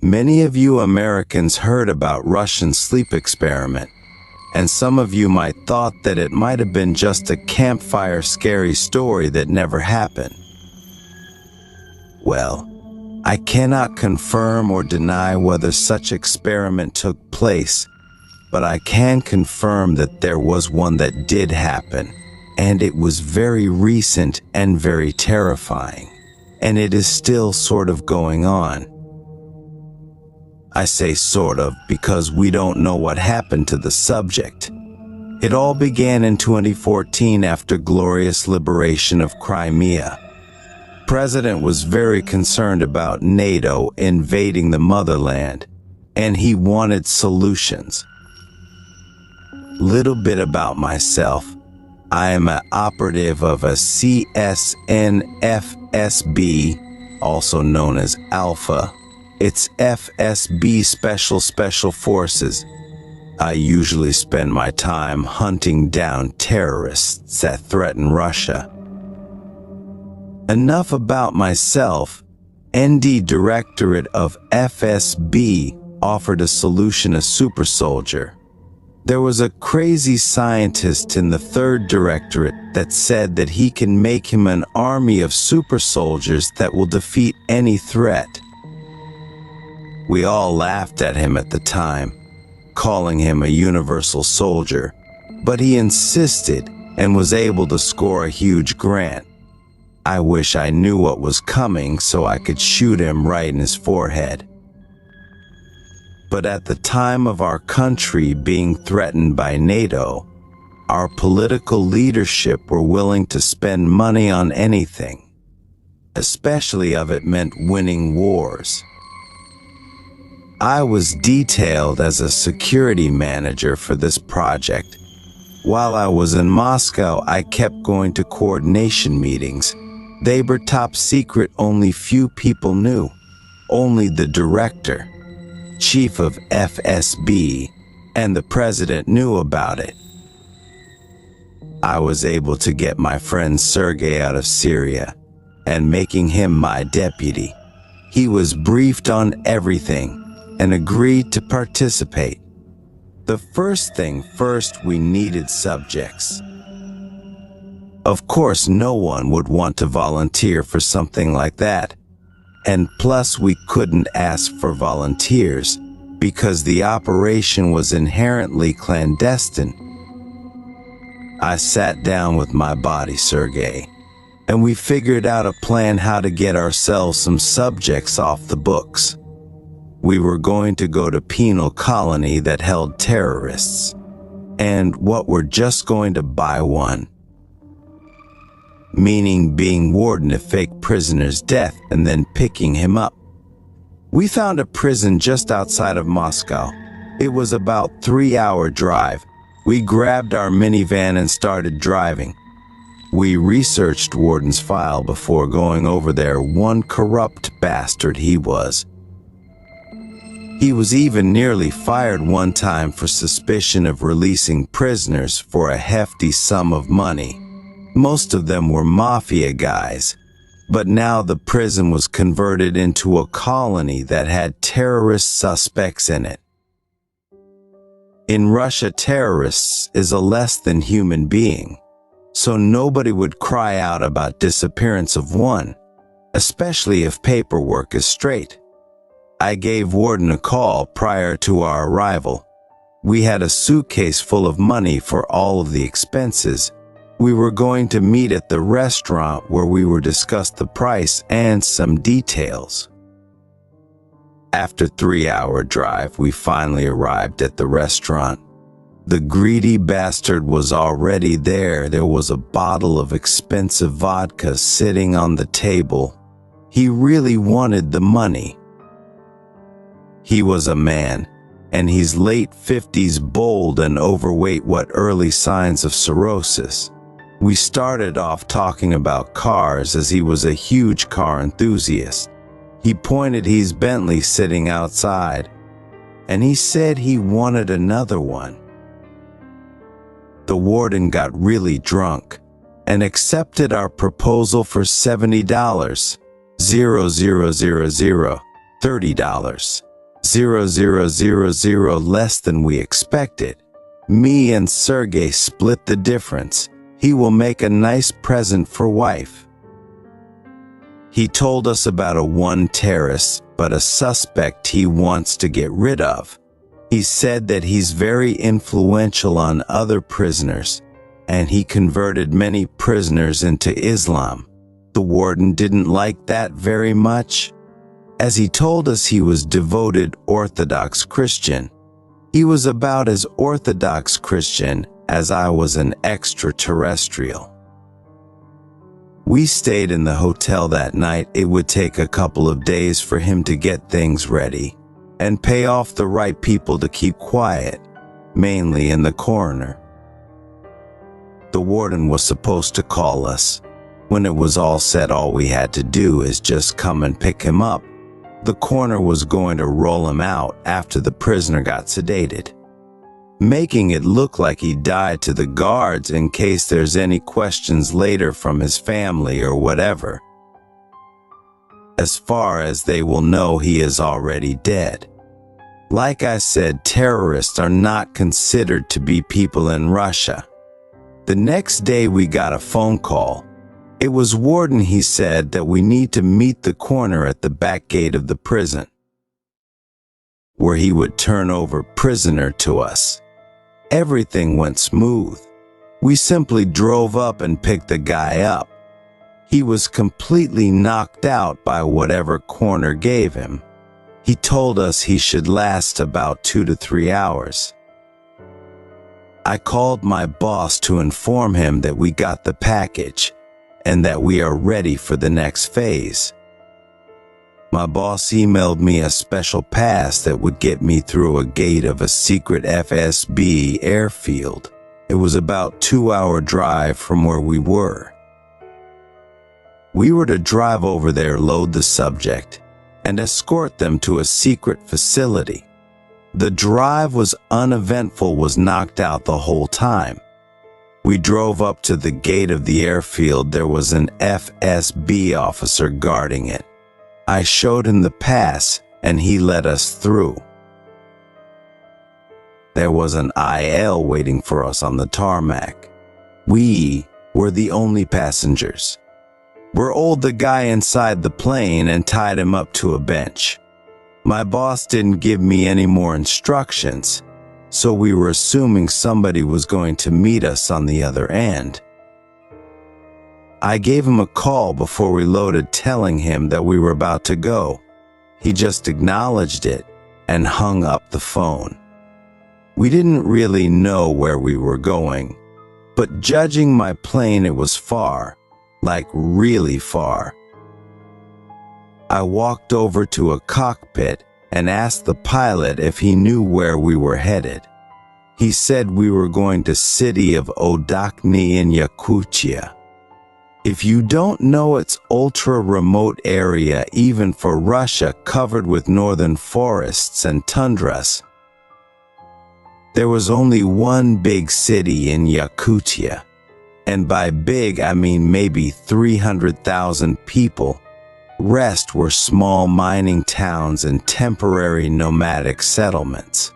Many of you Americans heard about Russian sleep experiment, and some of you might thought that it might have been just a campfire scary story that never happened. Well, I cannot confirm or deny whether such experiment took place, but I can confirm that there was one that did happen, and it was very recent and very terrifying, and it is still sort of going on. I say sort of because we don't know what happened to the subject. It all began in 2014 after glorious liberation of Crimea. President was very concerned about NATO invading the motherland, and he wanted solutions. Little bit about myself. I am an operative of a CSNFSB, also known as Alpha. It's FSB Special Forces. I usually spend my time hunting down terrorists that threaten Russia. Enough about myself. ND Directorate of FSB offered a solution: a super soldier. There was a crazy scientist in the 3rd Directorate that said that he can make him an army of super soldiers that will defeat any threat. We all laughed at him at the time, calling him a universal soldier, but he insisted and was able to score a huge grant. I wish I knew what was coming so I could shoot him right in his forehead. But at the time of our country being threatened by NATO, our political leadership were willing to spend money on anything, especially if it meant winning wars. I was detailed as a security manager for this project. While I was in Moscow, I kept going to coordination meetings. They were top secret, only few people knew. Only the director, chief of FSB, and the president knew about it. I was able to get my friend Sergei out of Syria and making him my deputy. He was briefed on everything and agreed to participate. The first thing first, we needed subjects. Of course, no one would want to volunteer for something like that. And plus, we couldn't ask for volunteers because the operation was inherently clandestine. I sat down with my buddy Sergei, and we figured out a plan how to get ourselves some subjects off the books. We were going to go to penal colony that held terrorists, and what we're just going to buy one. Meaning being warden of fake prisoner's death and then picking him up. We found a prison just outside of Moscow. It was about 3-hour drive. We grabbed our minivan and started driving. We researched warden's file before going over there. One corrupt bastard he was. He was even nearly fired one time for suspicion of releasing prisoners for a hefty sum of money. Most of them were mafia guys, but now the prison was converted into a colony that had terrorist suspects in it. In Russia, terrorists is a less than human being, so nobody would cry out about disappearance of one, especially if paperwork is straight. I gave warden a call prior to our arrival. We had a suitcase full of money for all of the expenses. We were going to meet at the restaurant where we were discussed the price and some details. After 3-hour drive, we finally arrived at the restaurant. The greedy bastard was already there. There was a bottle of expensive vodka sitting on the table. He really wanted the money. He was a man, and he's late 50s, bold and overweight. What early signs of cirrhosis? We started off talking about cars as he was a huge car enthusiast. He pointed his Bentley sitting outside, and he said he wanted another one. The warden got really drunk and accepted our proposal for $70. $30. 0.0000 less than we expected. Me and Sergey split the difference. He will make a nice present for wife. He told us about a one terrorist, but a suspect he wants to get rid of. He said that he's very influential on other prisoners, and he converted many prisoners into Islam. The warden didn't like that very much, as he told us he was devoted Orthodox Christian. He was about as Orthodox Christian as I was an extraterrestrial. We stayed in the hotel that night. It would take a couple of days for him to get things ready and pay off the right people to keep quiet, mainly in the coroner. The warden was supposed to call us. When it was all set, all we had to do is just come and pick him up. The coroner was going to roll him out after the prisoner got sedated, making it look like he died to the guards in case there's any questions later from his family or whatever. As far as they will know, he is already dead. Like I said, terrorists are not considered to be people in Russia. The next day we got a phone call. It was warden. He said that we need to meet the coroner at the back gate of the prison, where he would turn over prisoner to us. Everything went smooth. We simply drove up and picked the guy up. He was completely knocked out by whatever coroner gave him. He told us he should last about 2 to 3 hours. I called my boss to inform him that we got the package and that we are ready for the next phase. My boss emailed me a special pass that would get me through a gate of a secret FSB airfield. It was about 2-hour drive from where we were. We were to drive over there, load the subject, and escort them to a secret facility. The drive was uneventful, was knocked out the whole time. We drove up to the gate of the airfield. There was an FSB officer guarding it. I showed him the pass, and he let us through. There was an IL waiting for us on the tarmac. We were the only passengers. We rolled the guy inside the plane and tied him up to a bench. My boss didn't give me any more instructions, so we were assuming somebody was going to meet us on the other end. I gave him a call before we loaded, telling him that we were about to go. He just acknowledged it and hung up the phone. We didn't really know where we were going, but judging my plane, it was far, like really far. I walked over to a cockpit and asked the pilot if he knew where we were headed. He said we were going to city of Odakhny in Yakutia. If you don't know, it's ultra-remote area even for Russia, covered with northern forests and tundras. There was only one big city in Yakutia, and by big I mean maybe 300,000 people. Rest were small mining towns and temporary nomadic settlements.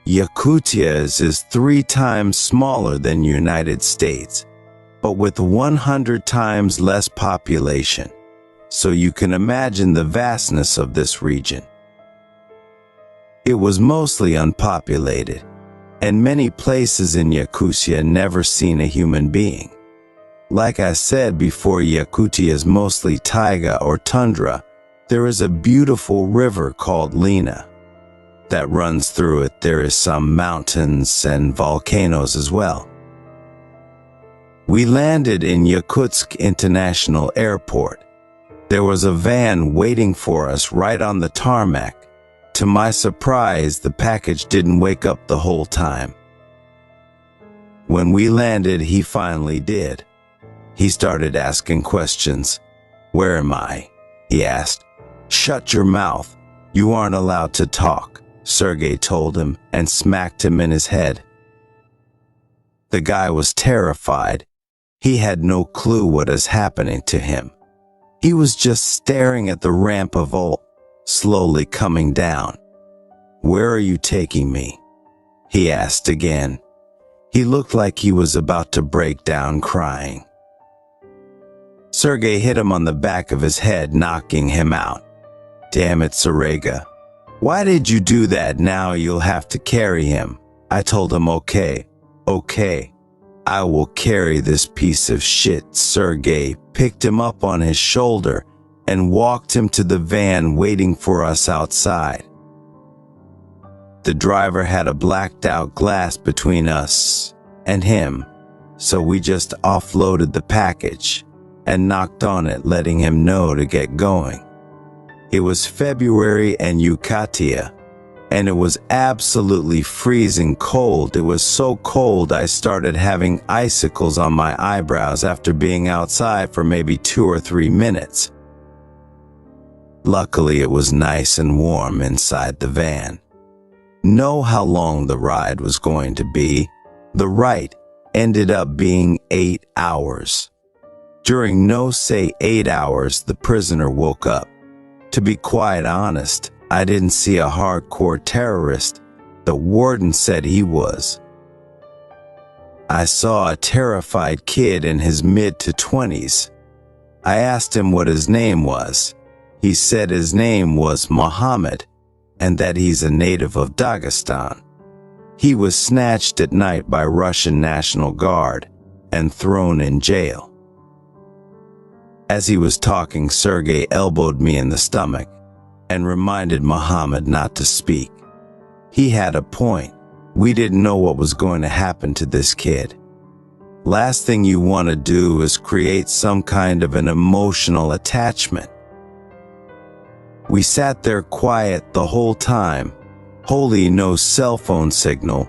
Yakutia is 3 times smaller than United States, but with 100 times less population, so you can imagine the vastness of this region. It was mostly unpopulated, and many places in Yakutia never seen a human being. Like I said before, Yakutia is mostly taiga or tundra. There is a beautiful river called Lena that runs through it. There is some mountains and volcanoes as well. We landed in Yakutsk International Airport. There was a van waiting for us right on the tarmac. To my surprise, the package didn't wake up the whole time. When we landed, he finally did. He started asking questions. "Where am I?" he asked. "Shut your mouth. You aren't allowed to talk," Sergey told him and smacked him in his head. The guy was terrified. He had no clue what is happening to him. He was just staring at the ramp of slowly coming down. "Where are you taking me?" he asked again. He looked like he was about to break down crying. Sergei hit him on the back of his head, knocking him out. "Damn it, Serega. Why did you do that? Now you'll have to carry him." I told him, okay, I will carry this piece of shit." Sergei picked him up on his shoulder and walked him to the van waiting for us outside. The driver had a blacked out glass between us and him, so we just offloaded the package and knocked on it, letting him know to get going. It was February in Yucatán, and it was absolutely freezing cold. It was so cold I started having icicles on my eyebrows after being outside for maybe 2 or 3 minutes. Luckily, it was nice and warm inside the van. Know how long the ride was going to be? The ride ended up being 8 hours. During 8 hours, the prisoner woke up. To be quite honest, I didn't see a hardcore terrorist. The warden said he was. I saw a terrified kid in his mid to 20s. I asked him what his name was. He said his name was Muhammad and that he's a native of Dagestan. He was snatched at night by Russian National Guard and thrown in jail. As he was talking, Sergei elbowed me in the stomach and reminded Muhammad not to speak. He had a point. We didn't know what was going to happen to this kid. Last thing you want to do is create some kind of an emotional attachment. We sat there quiet the whole time, wholly no cell phone signal,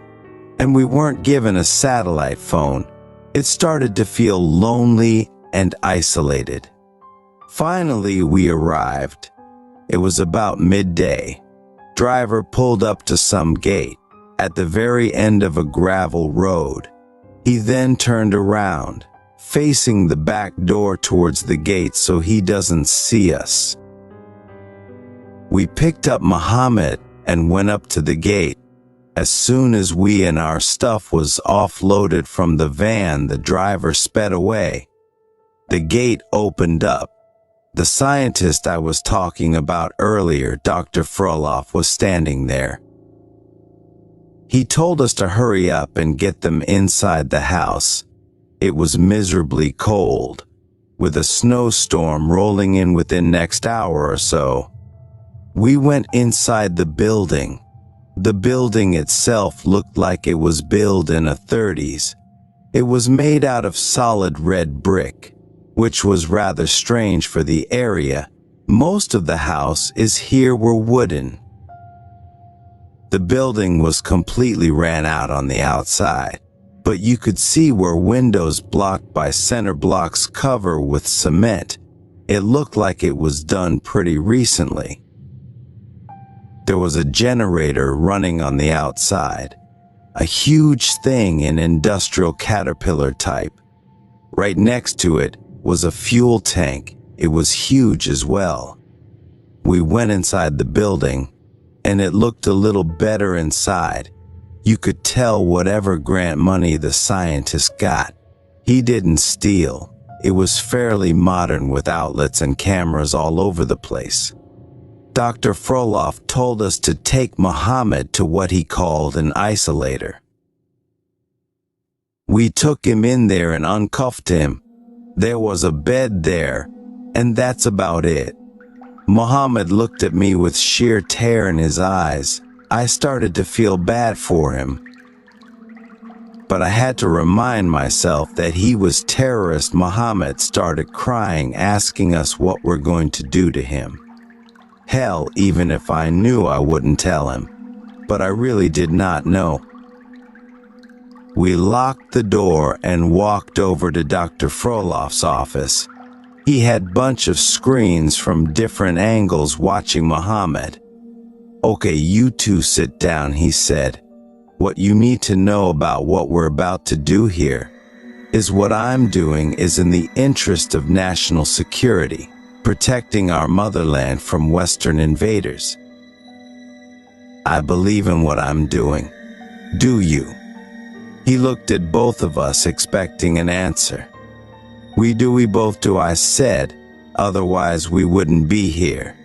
and we weren't given a satellite phone. It started to feel lonely and isolated. Finally, we arrived. It was about midday. Driver pulled up to some gate at the very end of a gravel road. He then turned around, facing the back door towards the gate so he doesn't see us. We picked up Muhammad and went up to the gate. As soon as we and our stuff was offloaded from the van, the driver sped away. The gate opened up. The scientist I was talking about earlier, Dr. Frolov, was standing there. He told us to hurry up and get them inside the house. It was miserably cold, with a snowstorm rolling in within next hour or so. We went inside the building. The building itself looked like it was built in the 30s. It was made out of solid red brick, which was rather strange for the area. Most of the houses here were wooden. The building was completely ran out on the outside, but you could see where windows blocked by center blocks covered with cement. It looked like it was done pretty recently. There was a generator running on the outside, a huge thing in industrial caterpillar type. Right next to it was a fuel tank. It was huge as well. We went inside the building, and it looked a little better inside. You could tell whatever grant money the scientist got, he didn't steal. It was fairly modern with outlets and cameras all over the place. Dr. Frolov told us to take Muhammad to what he called an isolator. We took him in there and uncuffed him. There was a bed there, and that's about it. Muhammad looked at me with sheer terror in his eyes. I started to feel bad for him, but I had to remind myself that he was terrorist. Muhammad started crying, asking us what we're going to do to him. Hell, even if I knew, I wouldn't tell him, but I really did not know. We locked the door and walked over to Dr. Frolov's office. He had a bunch of screens from different angles watching Muhammad. "Okay, you two sit down," he said. "What you need to know about what we're about to do here is what I'm doing is in the interest of national security, protecting our motherland from Western invaders. I believe in what I'm doing. Do you? He looked at both of us, expecting an answer. We both do, I said. Otherwise we wouldn't be here.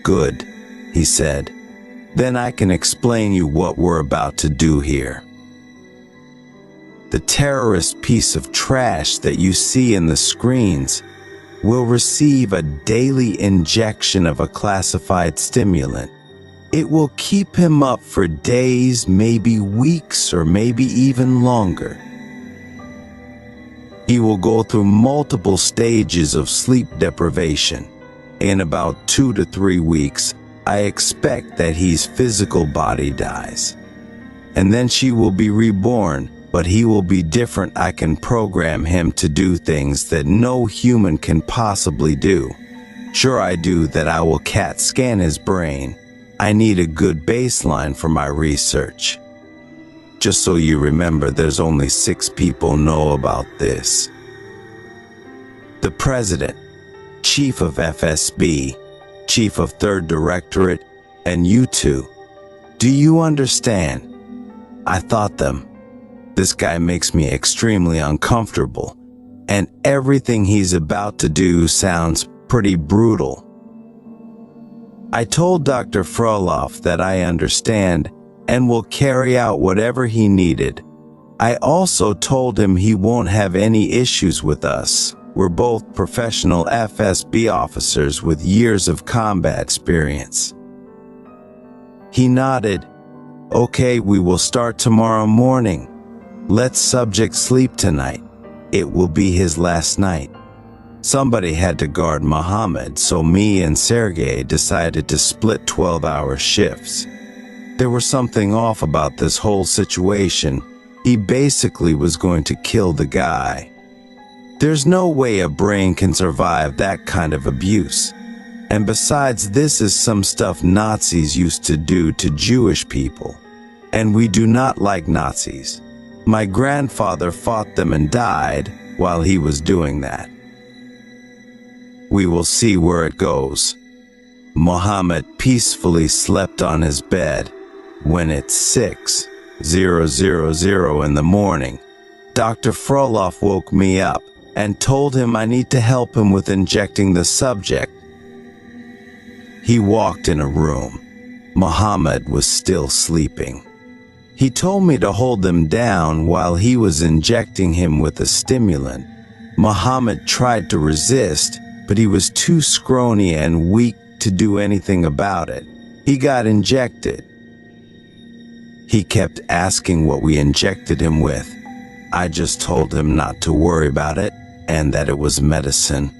Good, he said. Then I can explain you what we're about to do here. The terrorist piece of trash that you see in the screens will receive a daily injection of a classified stimulant. It will keep him up for days, maybe weeks, or maybe even longer. He will go through multiple stages of sleep deprivation. In about 2 to 3 weeks, I expect that his physical body dies. And then she will be reborn, but he will be different. I can program him to do things that no human can possibly do. Sure, I do that. I will CAT scan his brain. I need a good baseline for my research. Just so you remember, there's only 6 people know about this. The President, Chief of FSB, Chief of 3rd Directorate, and you two. Do you understand? I thought them. This guy makes me extremely uncomfortable, and everything he's about to do sounds pretty brutal. I told Dr. Frolov that I understand and will carry out whatever he needed. I also told him he won't have any issues with us. We're both professional FSB officers with years of combat experience. He nodded. Okay, we will start tomorrow morning. Let subject sleep tonight. It will be his last night. Somebody had to guard Mohammed, so me and Sergei decided to split 12-hour shifts. There was something off about this whole situation. He basically was going to kill the guy. There's no way a brain can survive that kind of abuse. And besides, this is some stuff Nazis used to do to Jewish people. And we do not like Nazis. My grandfather fought them and died while he was doing that. We will see where it goes. Mohammed peacefully slept on his bed. When it's 6:00 in the morning, Dr. Frolov woke me up and told him I need to help him with injecting the subject. He walked in a room. Mohammed was still sleeping. He told me to hold him down while he was injecting him with a stimulant. Mohammed tried to resist, but he was too scrawny and weak to do anything about it. He got injected. He kept asking what we injected him with. I just told him not to worry about it and that it was medicine.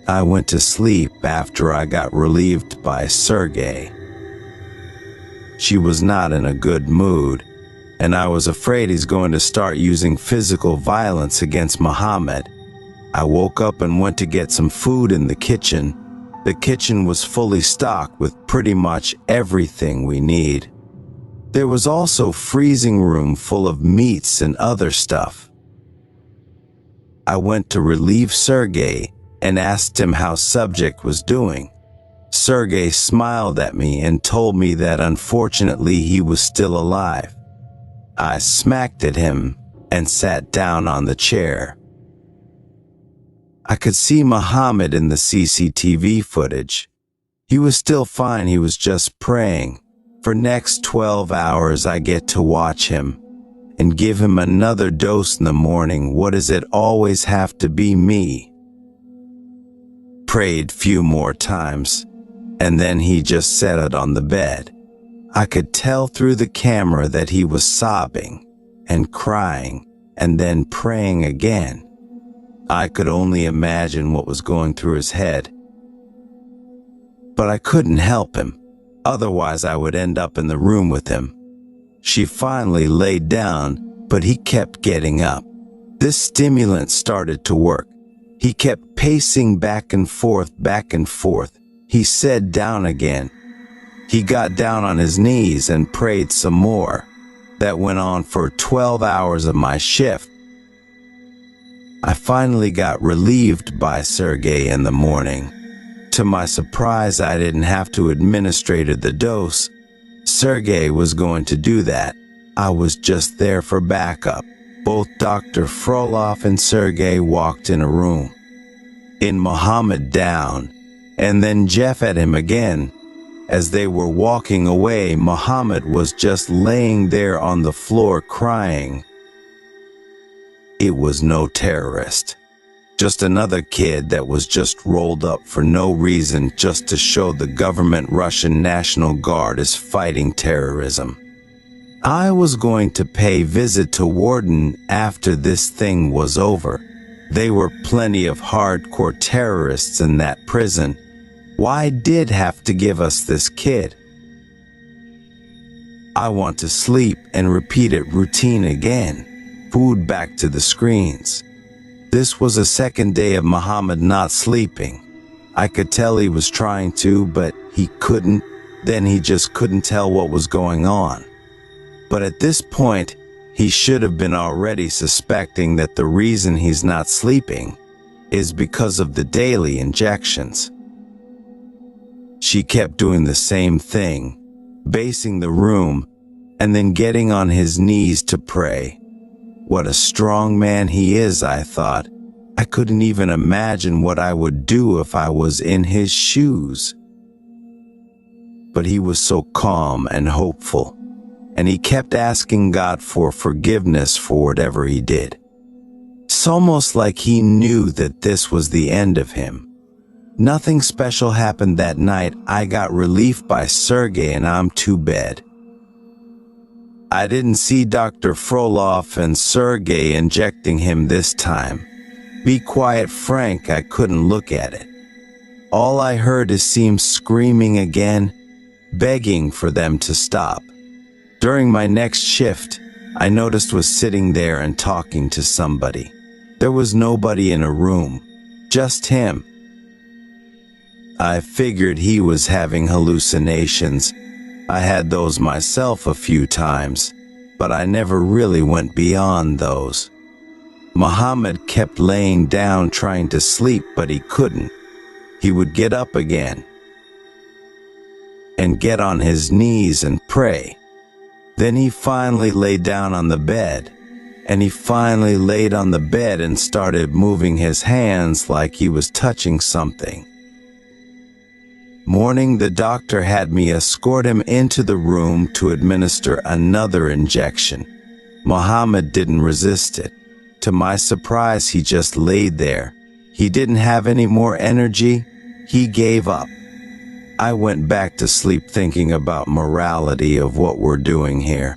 I went to sleep after I got relieved by Sergei. She was not in a good mood, and I was afraid he's going to start using physical violence against Mohammed. I woke up and went to get some food in the kitchen. The kitchen was fully stocked with pretty much everything we need. There was also a freezing room full of meats and other stuff. I went to relieve Sergei and asked him how subject was doing. Sergei smiled at me and told me that unfortunately he was still alive. I smacked at him and sat down on the chair. I could see Mohammed in the CCTV footage. He was still fine, he was just praying. For next 12 hours I get to watch him and give him another dose in the morning. What does it always have to be me? Prayed few more times, and then he just sat on the bed. I could tell through the camera that he was sobbing and crying and then praying again. I could only imagine what was going through his head. But I couldn't help him. Otherwise, I would end up in the room with him. She finally laid down, but he kept getting up. This stimulant started to work. He kept pacing back and forth, back and forth. He said down again. He got down on his knees and prayed some more. That went on for 12 hours of my shift. I finally got relieved by Sergei in the morning. To my surprise, I didn't have to administer the dose. Sergey was going to do that. I was just there for backup. Both Dr. Frolov and Sergey walked in a room. In Muhammad down, and then Jeff at him again. As they were walking away, Muhammad was just laying there on the floor crying. It was no terrorist. Just another kid that was just rolled up for no reason, just to show the government Russian National Guard is fighting terrorism. I was going to pay visit to Warden after this thing was over. There were plenty of hardcore terrorists in that prison. Why did have to give us this kid? I want to sleep and repeat it routine again. Food back to the screens. This was a second day of Muhammad not sleeping. I could tell he was trying to, but he couldn't. Then he just couldn't tell what was going on. But at this point, he should have been already suspecting that the reason he's not sleeping is because of the daily injections. She kept doing the same thing, basing the room, and then getting on his knees to pray. What a strong man he is, I thought. I couldn't even imagine what I would do if I was in his shoes. But he was so calm and hopeful, and he kept asking God for forgiveness for whatever he did. It's almost like he knew that this was the end of him. Nothing special happened that night. I got relief by Sergey and I'm to bed. I didn't see Dr. Frolov and Sergey injecting him this time. Be quiet, Frank, I couldn't look at it. All I heard is Seam screaming again, begging for them to stop. During my next shift, I noticed was sitting there and talking to somebody. There was nobody in a room, just him. I figured he was having hallucinations. I had those myself a few times, but I never really went beyond those. Muhammad kept laying down trying to sleep, but he couldn't. He would get up again and get on his knees and pray. Then he finally lay down on the bed, and he finally laid on the bed and started moving his hands like he was touching something. Morning, the doctor had me escort him into the room to administer another injection. Muhammad didn't resist it. To my surprise, he just laid there. He didn't have any more energy. He gave up. I went back to sleep thinking about morality of what we're doing here.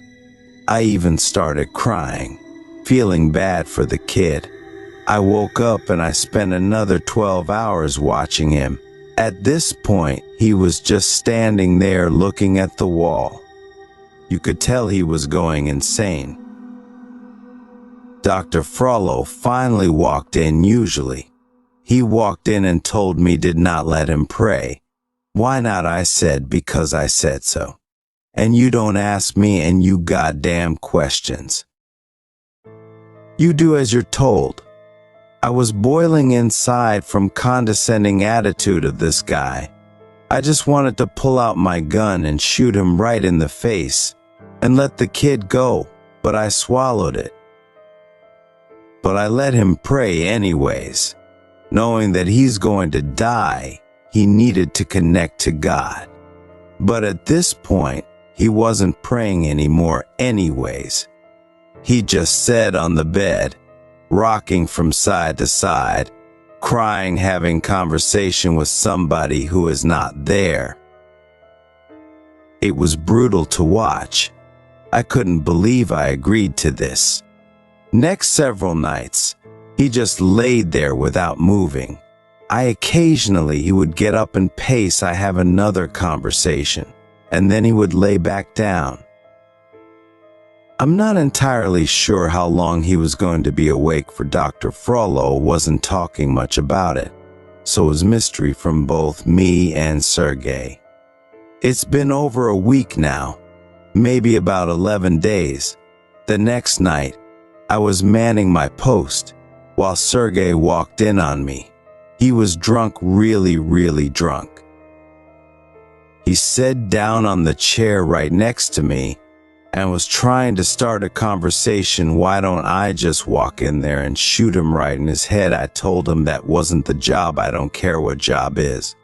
I even started crying, feeling bad for the kid. I woke up and I spent another 12 hours watching him. At this point, he was just standing there looking at the wall. You could tell he was going insane. Dr. Frollo finally walked in usually. He walked in and told me did not let him pray. Why not? I said, because I said so. And you don't ask me and you goddamn questions. You do as you're told. I was boiling inside from condescending attitude of this guy. I just wanted to pull out my gun and shoot him right in the face and let the kid go, but I swallowed it. But I let him pray anyways. Knowing that he's going to die, he needed to connect to God. But at this point, he wasn't praying anymore anyways. He just sat on the bed, rocking from side to side, crying, having conversation with somebody who is not there. It was brutal to watch. I couldn't believe I agreed to this. Next several nights, he just laid there without moving. He would get up and pace. I have another conversation, and then he would lay back down. I'm not entirely sure how long he was going to be awake, for Dr. Frollo wasn't talking much about it, so it was mystery from both me and Sergey. It's been over a week now, maybe about 11 days. The next night, I was manning my post while Sergey walked in on me. He was drunk, really drunk. He sat down on the chair right next to me and was trying to start a conversation. Why don't I just walk in there and shoot him right in his head? I told him that wasn't the job. I don't care what job is.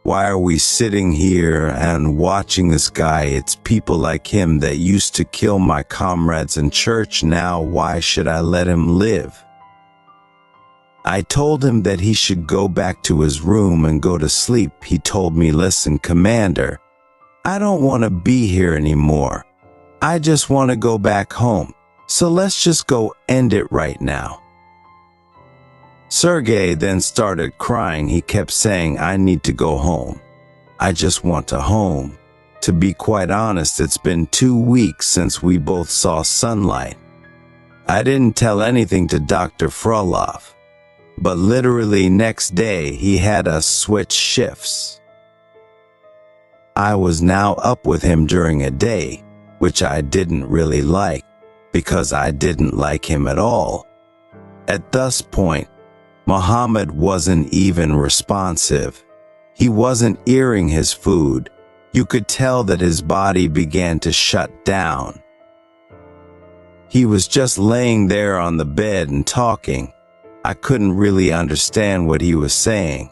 Why are we sitting here and watching this guy? It's people like him that used to kill my comrades in church. Now why should I let him live? I told him that he should go back to his room and go to sleep. He told me, listen, Commander, I don't want to be here anymore. I just want to go back home. So let's just go end it right now. Sergei then started crying. He kept saying, I need to go home. I just want to home. To be quite honest, it's been 2 weeks since we both saw sunlight. I didn't tell anything to Dr. Frolov, but literally next day he had us switch shifts. I was now up with him during a day, which I didn't really like, because I didn't like him at all. At this point, Muhammad wasn't even responsive. He wasn't eating his food. You could tell that his body began to shut down. He was just laying there on the bed and talking. I couldn't really understand what he was saying.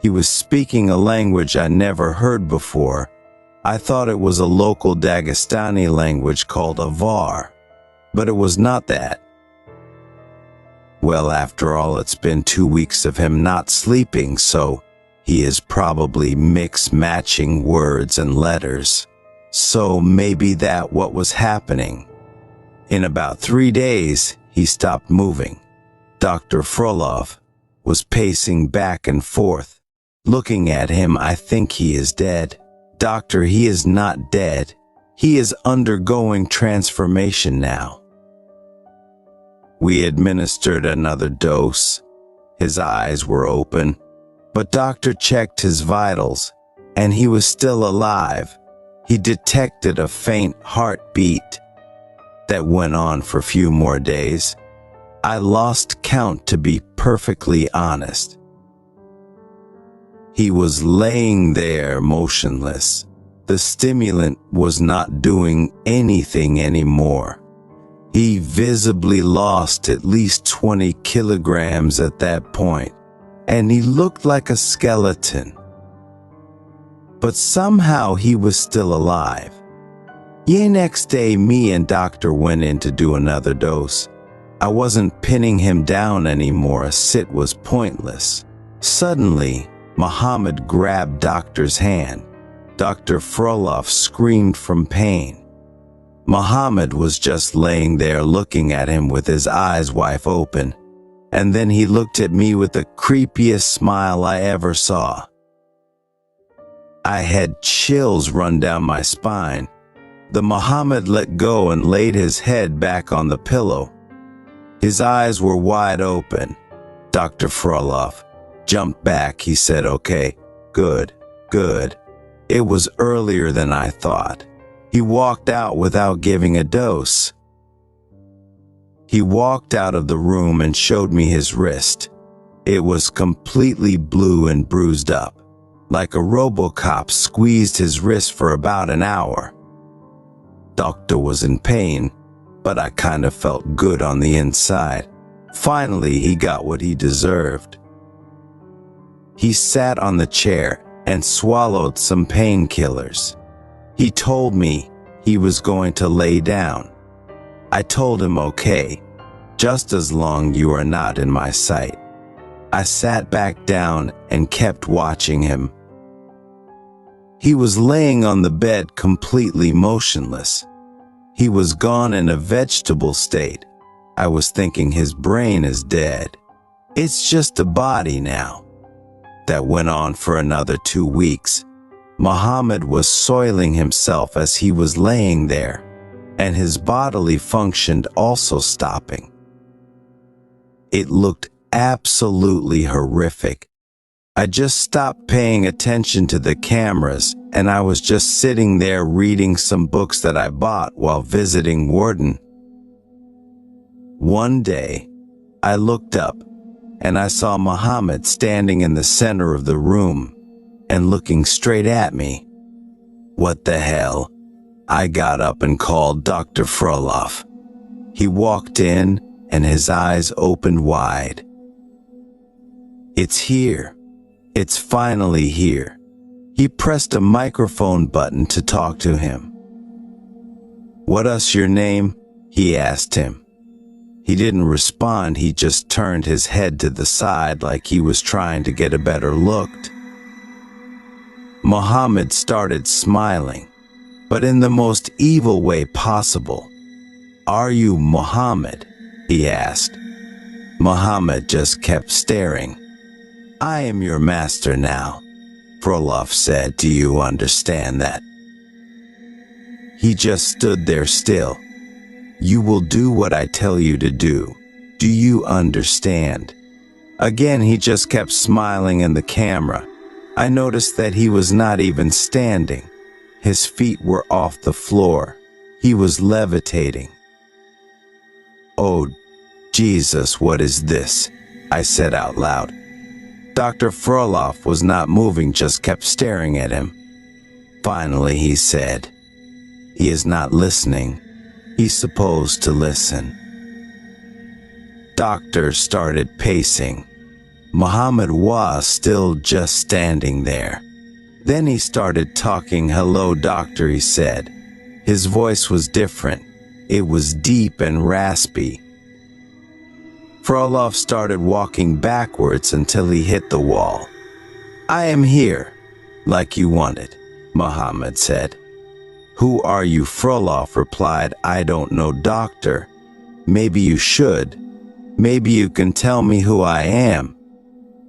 He was speaking a language I never heard before. I thought it was a local Dagestani language called Avar, but it was not that. Well, after all, it's been 2 weeks of him not sleeping, so he is probably matching words and letters. So maybe that what was happening. In about 3 days, he stopped moving. Dr. Frolov was pacing back and forth, looking at him. I think he is dead. Doctor, he is not dead. He is undergoing transformation now. We administered another dose. His eyes were open, but doctor checked his vitals, and he was still alive. He detected a faint heartbeat that went on for a few more days. I lost count, to be perfectly honest. He was laying there motionless. The stimulant was not doing anything anymore. He visibly lost at least 20 kilograms at that point, and he looked like a skeleton. But somehow he was still alive. Next day, me and doctor went in to do another dose. I wasn't pinning him down anymore. A sit was pointless. Suddenly, Muhammad grabbed doctor's hand. Dr. Frolov screamed from pain. Muhammad was just laying there looking at him with his eyes wide open, and then he looked at me with the creepiest smile I ever saw. I had chills run down my spine. The Muhammad let go and laid his head back on the pillow. His eyes were wide open. Dr. Frolov jumped back. He said, okay, good, good. It was earlier than I thought. He walked out without giving a dose. He walked out of the room and showed me his wrist. It was completely blue and bruised up, like a RoboCop squeezed his wrist for about an hour. Doctor was in pain, but I kind of felt good on the inside. Finally, he got what he deserved. He sat on the chair and swallowed some painkillers. He told me he was going to lay down. I told him, okay, just as long you are not in my sight. I sat back down and kept watching him. He was laying on the bed completely motionless. He was gone in a vegetable state. I was thinking his brain is dead. It's just a body now. That went on for another 2 weeks. Muhammad was soiling himself as he was laying there, and his bodily function also stopping. It looked absolutely horrific. I just stopped paying attention to the cameras, and I was just sitting there reading some books that I bought while visiting Warden. One day, I looked up, and I saw Muhammad standing in the center of the room and looking straight at me. What the hell? I got up and called Dr. Frolov. He walked in, and his eyes opened wide. It's here. It's finally here. He pressed a microphone button to talk to him. What's your name? He asked him. He didn't respond, he just turned his head to the side like he was trying to get a better look. Mohammed started smiling, but in the most evil way possible. Are you Mohammed? He asked. Mohammed just kept staring. I am your master now, Frolov said. Do you understand that? He just stood there still. You will do what I tell you to do. Do you understand? Again, he just kept smiling in the camera. I noticed that he was not even standing. His feet were off the floor. He was levitating. Oh, Jesus, what is this? I said out loud. Dr. Frolov was not moving, just kept staring at him. Finally, he said, he is not listening. He's supposed to listen. Doctor started pacing. Mohammed was still just standing there. Then he started talking. Hello, doctor, he said. His voice was different. It was deep and raspy. Frolov started walking backwards until he hit the wall. I am here, like you wanted, Mohammed said. Who are you? Frolov replied. I don't know, doctor. Maybe you should. Maybe you can tell me who I am.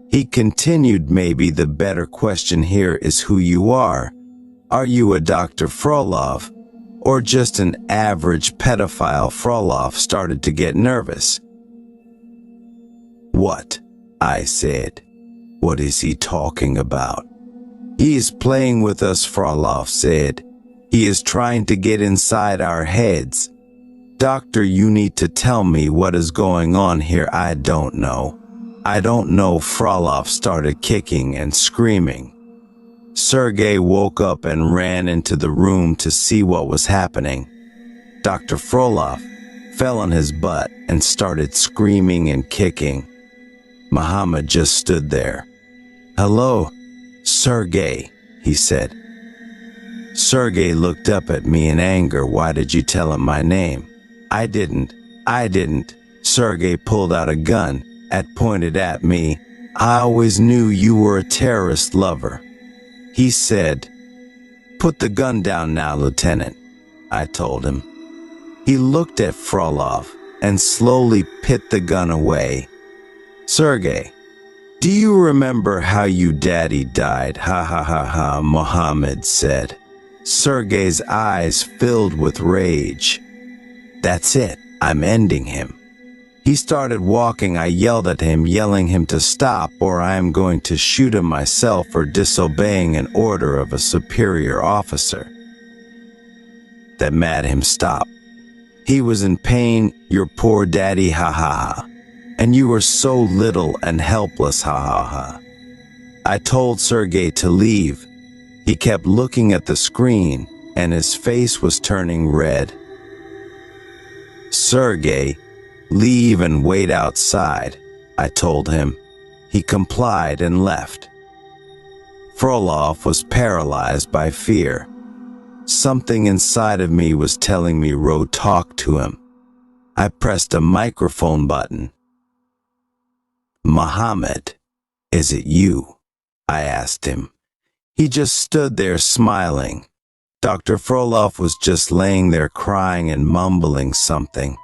He continued, maybe the better question here is who you are. Are you a Dr. Frolov, or just an average pedophile? Frolov started to get nervous. What? I said. What is he talking about? He is playing with us, Frolov said. He is trying to get inside our heads. Doctor, you need to tell me what is going on here. I don't know. I don't know. Frolov started kicking and screaming. Sergei woke up and ran into the room to see what was happening. Dr. Frolov fell on his butt and started screaming and kicking. Mohammed just stood there. Hello, Sergei, he said. Sergei looked up at me in anger. Why did you tell him my name? I didn't. Sergei pulled out a gun and pointed at me. I always knew you were a terrorist lover. He said, put the gun down now, Lieutenant, I told him. He looked at Frolov and slowly put the gun away. Sergei, do you remember how your daddy died? Ha ha ha ha, Mohammed said. Sergei's eyes filled with rage. That's it, I'm ending him. He started walking. I yelled at him, yelling him to stop or I am going to shoot him myself for disobeying an order of a superior officer. That made him stop. He was in pain. Your poor daddy, ha ha ha. And you were so little and helpless, ha ha ha. I told Sergei to leave. He kept looking at the screen and his face was turning red. Sergei, leave and wait outside, I told him. He complied and left. Frolov was paralyzed by fear. Something inside of me was telling me, Ro, talk to him. I pressed a microphone button. Mohammed, is it you? I asked him. He just stood there smiling. Dr. Frolov was just laying there crying and mumbling something.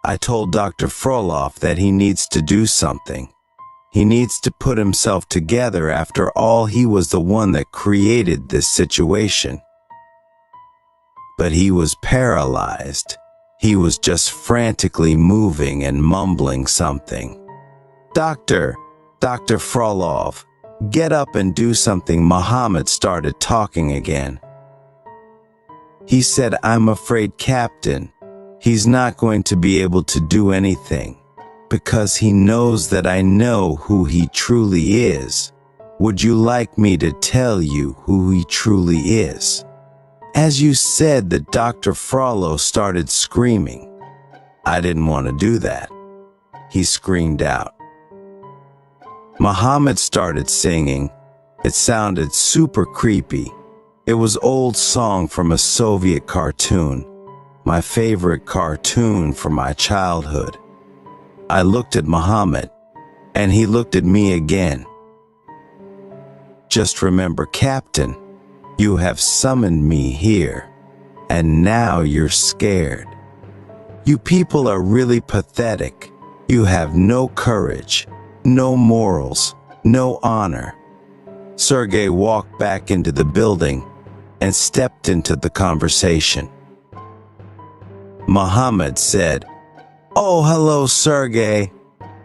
I told Dr. Frolov that he needs to do something. He needs to put himself together. After all, he was the one that created this situation. But he was paralyzed. He was just frantically moving and mumbling something. Dr. Frolov, get up and do something. Mohammed started talking again. He said, I'm afraid, Captain, he's not going to be able to do anything, because he knows that I know who he truly is. Would you like me to tell you who he truly is? As you said that Dr. Frollo started screaming. I didn't want to do that. He screamed out. Muhammad started singing. It sounded super creepy. It was old song from a Soviet cartoon, my favorite cartoon from my childhood. I looked at Muhammad, and he looked at me again. Just remember, Captain, you have summoned me here, and now you're scared. You people are really pathetic. You have no courage, no morals, no honor. Sergei walked back into the building and stepped into the conversation. Muhammad said, "Oh, hello, Sergei.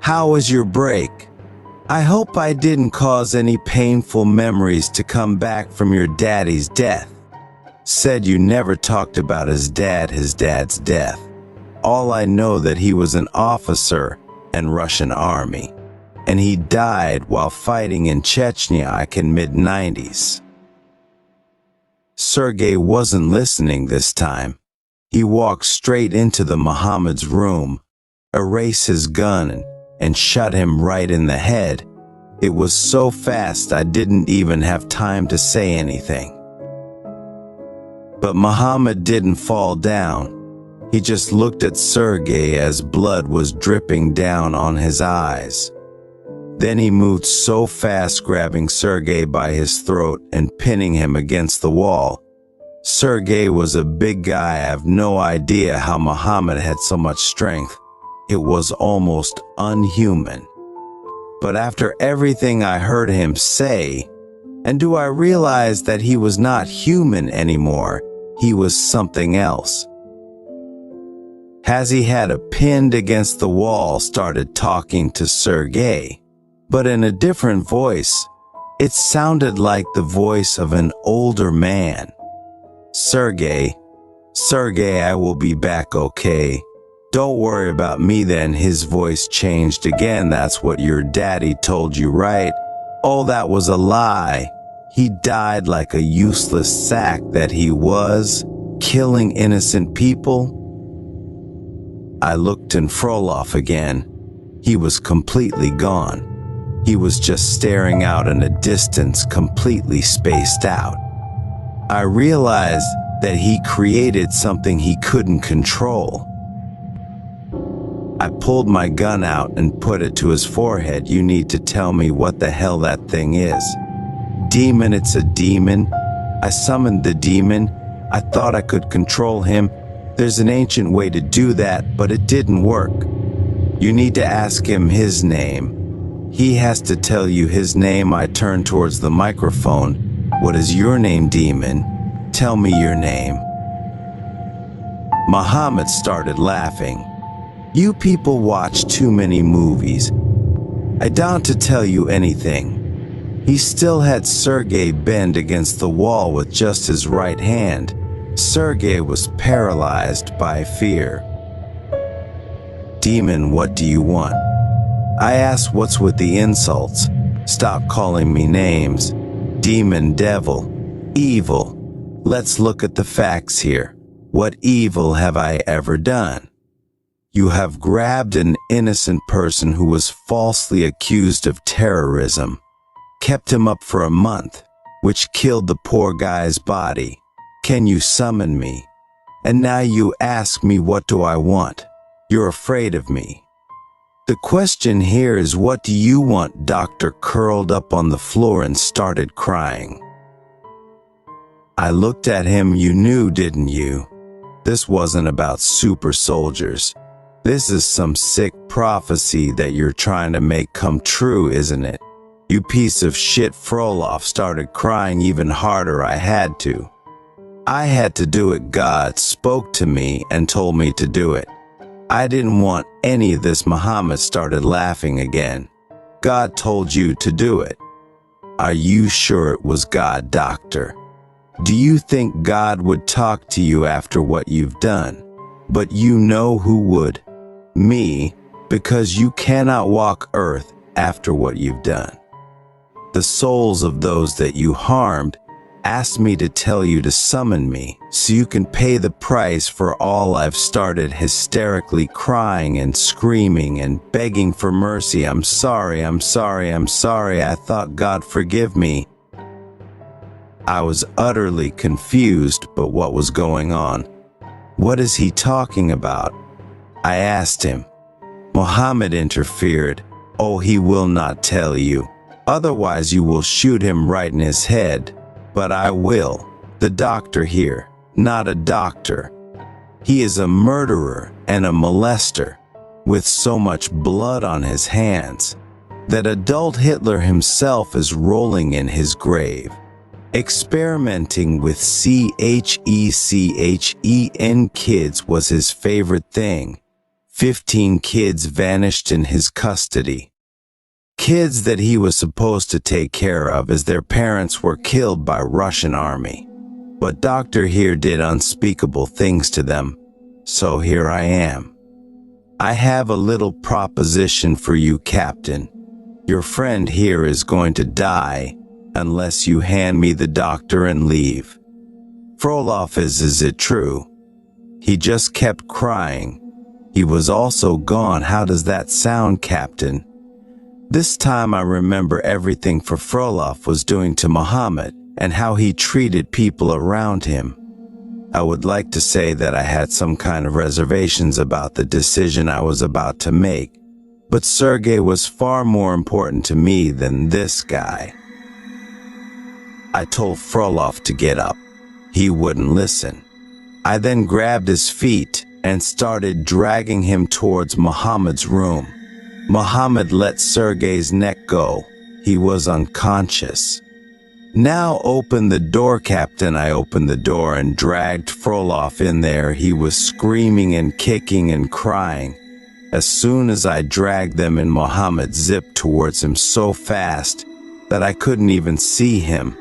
How was your break? I hope I didn't cause any painful memories to come back from your daddy's death." Said you never talked about his dad's death. All I know that he was an officer in Russian army, and he died while fighting in Chechnya in mid-90s. Sergei wasn't listening this time. He walked straight into the Muhammad's room, erased his gun, and shot him right in the head. It was so fast I didn't even have time to say anything. But Muhammad didn't fall down. He just looked at Sergei as blood was dripping down on his eyes. Then he moved so fast, grabbing Sergei by his throat and pinning him against the wall. Sergei was a big guy. I have no idea how Muhammad had so much strength. It was almost unhuman. But after everything I heard him say, and do I realize that he was not human anymore, he was something else. As he had a pinned against the wall, started talking to Sergei, but in a different voice. It sounded like the voice of an older man. Sergei, I will be back, okay? Don't worry about me then." His voice changed again. "That's what your daddy told you, right? Oh, that was a lie. He died like a useless sack that he was, killing innocent people." I looked at Frolov again. He was completely gone. He was just staring out in a distance, completely spaced out. I realized that he created something he couldn't control. I pulled my gun out and put it to his forehead. "You need to tell me what the hell that thing is." "Demon, it's a demon." I summoned the demon. I thought I could control him. There's an ancient way to do that, but it didn't work. You need to ask him his name. He has to tell you his name. I turned towards the microphone. "What is your name, demon? Tell me your name." Muhammad started laughing. "You people watch too many movies. I don't to tell you anything." He still had Sergei bend against the wall with just his right hand. Sergei was paralyzed by fear. "Demon, what do you want?" I asked. "What's with the insults? Stop calling me names. Demon, devil, evil. Let's look at the facts here. What evil have I ever done? You have grabbed an innocent person who was falsely accused of terrorism, kept him up for a month, which killed the poor guy's body. Can you summon me? And now you ask me what do I want? You're afraid of me. The question here is, what do you want?" Doctor curled up on the floor and started crying. I looked at him. "You knew, didn't you? This wasn't about super soldiers. This is some sick prophecy that you're trying to make come true, isn't it? You piece of shit." Frolov started crying even harder. I had to do it. God spoke to me and told me to do it. I didn't want any of this. Muhammad started laughing again. "God told you to do it. Are you sure it was God, doctor? Do you think God would talk to you after what you've done? But you know who would? Me, because you cannot walk earth after what you've done. The souls of those that you harmed, asked me to tell you to summon me so you can pay the price for all I've started hysterically crying and screaming and begging for mercy. I'm sorry, I'm sorry, I'm sorry. I thought God forgive me. I was utterly confused but what was going on. What is he talking about? I asked him. Muhammad interfered. Oh, he will not tell you. Otherwise you will shoot him right in his head. But I will. The doctor here, not a doctor. He is a murderer and a molester, with so much blood on his hands that adult Hitler himself is rolling in his grave. Experimenting with CHECHEN kids was his favorite thing. 15 kids vanished in his custody. Kids that he was supposed to take care of as their parents were killed by Russian army. But Doctor here did unspeakable things to them. So here I am. I have a little proposition for you, Captain. Your friend here is going to die unless you hand me the doctor and leave. Frolov is it true? He just kept crying. He was also gone. How does that sound, Captain? This time I remember everything Frolov was doing to Muhammad and how he treated people around him. I would like to say that I had some kind of reservations about the decision I was about to make, but Sergei was far more important to me than this guy. I told Frolov to get up. He wouldn't listen. I then grabbed his feet and started dragging him towards Muhammad's room. Muhammad let Sergei's neck go. He was unconscious. Now open the door, Captain. I opened the door and dragged Frolov in there. He was screaming and kicking and crying. As soon as I dragged them in, Muhammad zipped towards him so fast that I couldn't even see him.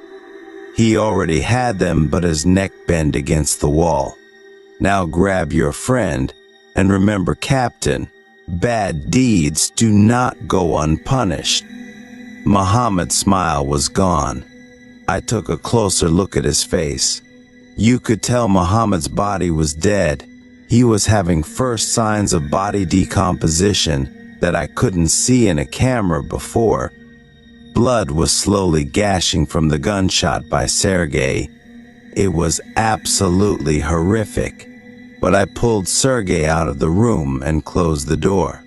He already had them, but his neck bent against the wall. Now grab your friend, and remember, Captain, bad deeds do not go unpunished. Muhammad's smile was gone. I took a closer look at his face. You could tell Muhammad's body was dead. He was having first signs of body decomposition that I couldn't see in a camera before. Blood was slowly gashing from the gunshot by Sergei. It was absolutely horrific, but I pulled Sergei out of the room and closed the door.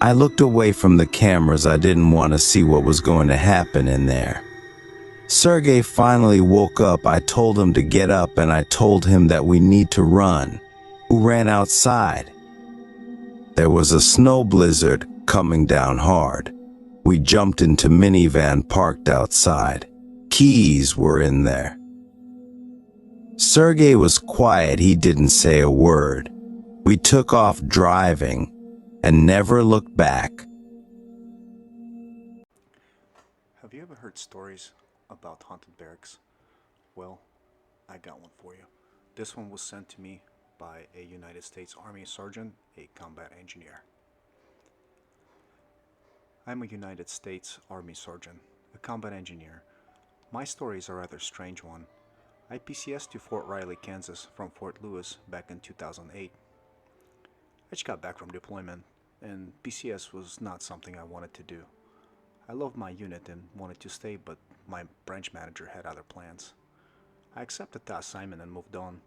I looked away from the cameras. I didn't want to see what was going to happen in there. Sergei finally woke up. I told him to get up and I told him that we need to run. We ran outside. There was a snow blizzard coming down hard. We jumped into minivan parked outside. Keys were in there. Sergei was quiet. He didn't say a word. We took off driving and never looked back. Have you ever heard stories about haunted barracks? Well, I got one for you. This one was sent to me by a United States Army sergeant, a combat engineer. I'm a United States Army sergeant, a combat engineer. My story is a rather strange one. I PCS'd to Fort Riley, Kansas from Fort Lewis back in 2008. I just got back from deployment, and PCS was not something I wanted to do. I loved my unit and wanted to stay, but my branch manager had other plans. I accepted the assignment and moved on.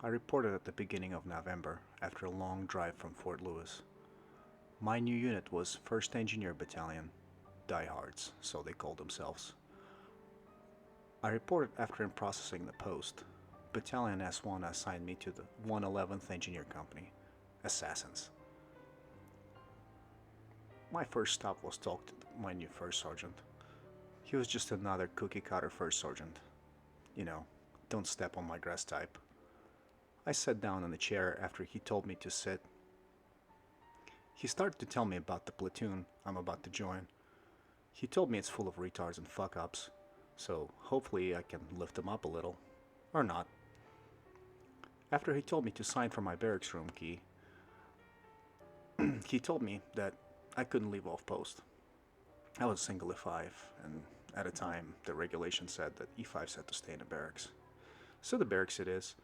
I reported at the beginning of November after a long drive from Fort Lewis. My new unit was 1st Engineer Battalion, diehards, so they called themselves. I reported after processing the post. Battalion S1 assigned me to the 111th Engineer Company, Assassins. My first stop was talk to my new first sergeant. He was just another cookie-cutter first sergeant. You know, don't step on my grass type. I sat down in the chair after he told me to sit. He started to tell me about the platoon I'm about to join. He told me it's full of retards and fuck-ups, so hopefully I can lift them up a little. Or not. After he told me to sign for my barracks room key, he told me that I couldn't leave off post. I was single E5, and At a time, the regulation said that E5s had to stay in the barracks. So the barracks it is.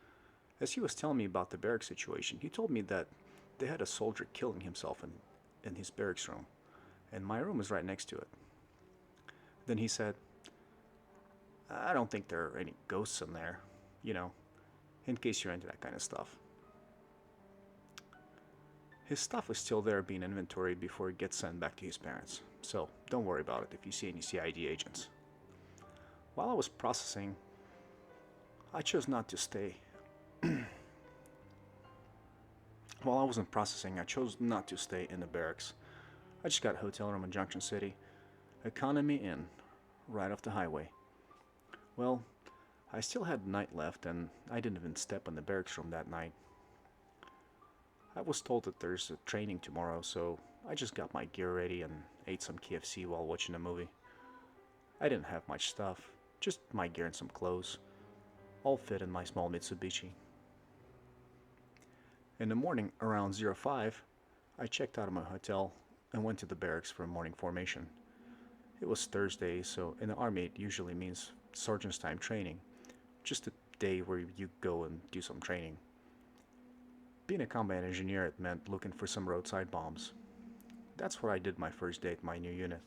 As he was telling me about the barracks situation, he told me that they had a soldier killing himself in his barracks room, and my room is right next to it. Then he said, I don't think there are any ghosts in there, you know, in case you're into that kind of stuff. His stuff is still there being inventoried before it gets sent back to his parents, so don't worry about it if you see any CID agents. While I was processing, I chose not to stay. While I wasn't processing, I chose not to stay in the barracks. I just got a hotel room in Junction City, Economy Inn, right off the highway. Well, I still had the night left, and I didn't even step in the barracks room that night. I was told that there's a training tomorrow, so I just got my gear ready and ate some KFC while watching a movie. I didn't have much stuff, just my gear and some clothes, all fit in my small Mitsubishi. In the morning, around 05, I checked out of my hotel and went to the barracks for a morning formation. It was Thursday, so in the Army it usually means sergeant's time training, just a day where you go and do some training. Being a combat engineer, it meant looking for some roadside bombs. That's what I did my first day at my new unit.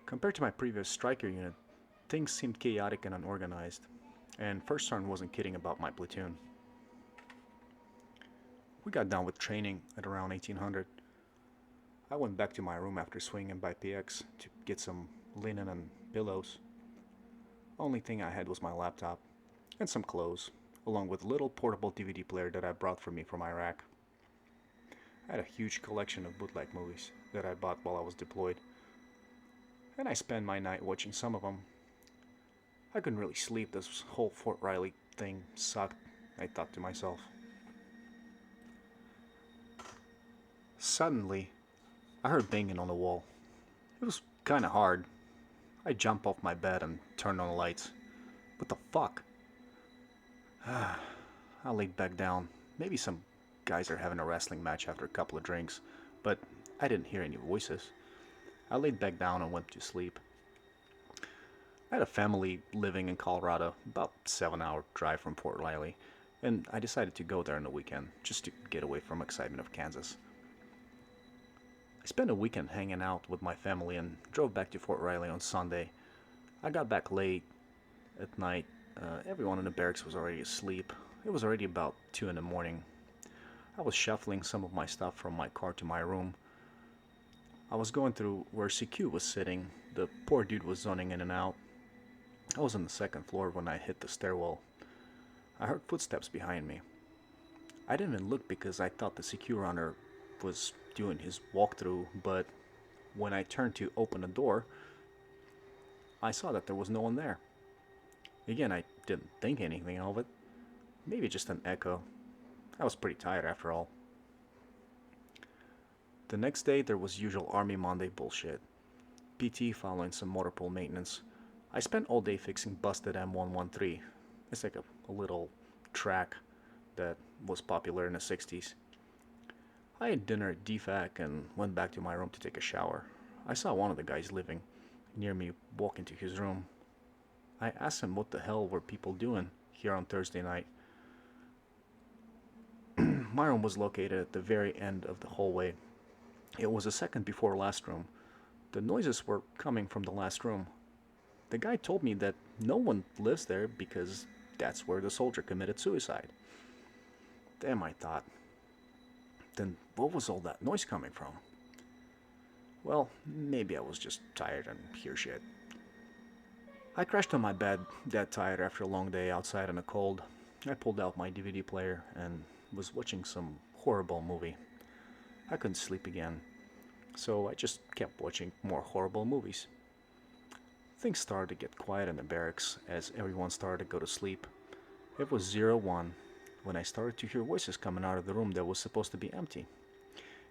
Compared to my previous striker unit, things seemed chaotic and unorganized, and First Sergeant wasn't kidding about my platoon. We got done with training at around 1800. I went back to my room after swinging by PX to get some linen and pillows. Only thing I had was my laptop and some clothes, along with a little portable DVD player that I brought for me from Iraq. I had a huge collection of bootleg movies that I bought while I was deployed, and I spent my night watching some of them. I couldn't really sleep, this whole Fort Riley thing sucked, I thought to myself. Suddenly, I heard banging on the wall. It was kinda hard. I jumped off my bed and turned on the lights. What the fuck? I laid back down. Maybe some guys are having a wrestling match after a couple of drinks, but I didn't hear any voices. I laid back down and went to sleep. I had a family living in Colorado, about 7-hour drive from Fort Riley, and I decided to go there on the weekend, just to get away from excitement of Kansas. I spent a weekend hanging out with my family and drove back to Fort Riley on Sunday. I got back late at night. Everyone in the barracks was already asleep. It was already about 2 in the morning. I was shuffling some of my stuff from my car to my room. I was going through where CQ was sitting. The poor dude was zoning in and out. I was on the second floor when I hit the stairwell. I heard footsteps behind me. I didn't even look because I thought the CQ runner was doing his walkthrough, but when I turned to open the door, I saw that there was no one there. Again, I didn't think anything of it. Maybe just an echo. I was pretty tired after all. The next day, there was usual Army Monday bullshit. PT following some motor pool maintenance. I spent all day fixing busted M113. It's like a little track that was popular in the 60s. I had dinner at DFAC and went back to my room to take a shower. I saw one of the guys living near me walk into his room. I asked him what the hell were people doing here on Thursday night. My room was located at the very end of the hallway. It was the second before last room. The noises were coming from the last room. The guy told me that no one lives there because that's where the soldier committed suicide. Damn, I thought. Then what was all that noise coming from? Well, maybe I was just tired and hear shit. I crashed on my bed, dead tired after a long day outside in the cold. I pulled out my DVD player and was watching some horrible movie. I couldn't sleep again, so I just kept watching more horrible movies. Things started to get quiet in the barracks as everyone started to go to sleep. It was 01 when I started to hear voices coming out of the room that was supposed to be empty.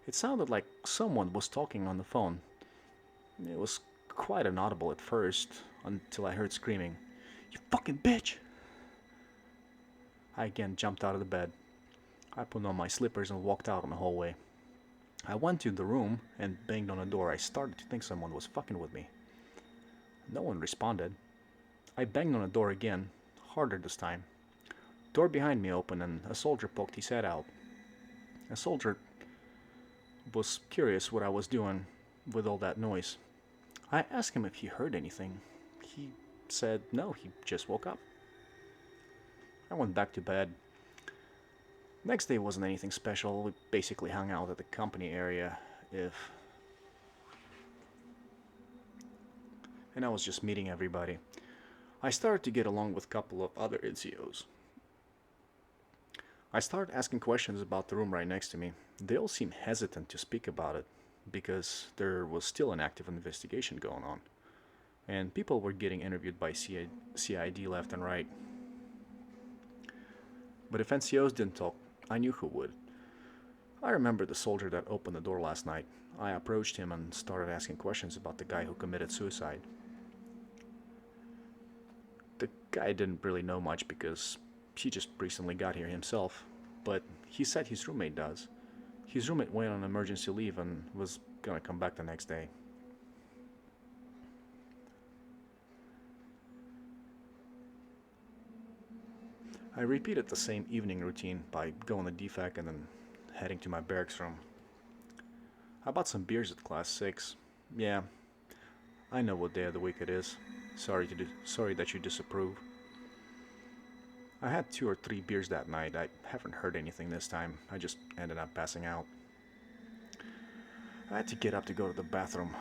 It sounded like someone was talking on the phone. It was quite inaudible at first, until I heard screaming, "You fucking bitch!" I again jumped out of the bed. I put on my slippers and walked out in the hallway. I went to the room and banged on the door. I started to think someone was fucking with me. No one responded. I banged on the door again, harder this time. Door behind me opened and a soldier poked his head out. A soldier was curious what I was doing with all that noise. I asked him if he heard anything. He said no, he just woke up. I went back to bed. Next day wasn't anything special. We basically hung out at the company area and I was just meeting everybody. I started to get along with a couple of other NCOs. I started asking questions about the room right next to me. They all seemed hesitant to speak about it because there was still an active investigation going on, and people were getting interviewed by CID left and right. But if NCOs didn't talk, I knew who would. I remember the soldier that opened the door last night. I approached him and started asking questions about the guy who committed suicide. The guy didn't really know much because he just recently got here himself, but he said his roommate does. His roommate went on emergency leave and was gonna come back the next day. I repeated the same evening routine by going to DFAC and then heading to my barracks room. I bought some beers at class 6. Yeah, I know what day of the week it is. Sorry that you disapprove. I had 2 or 3 beers that night. I haven't heard anything this time. I just ended up passing out. I had to get up to go to the bathroom.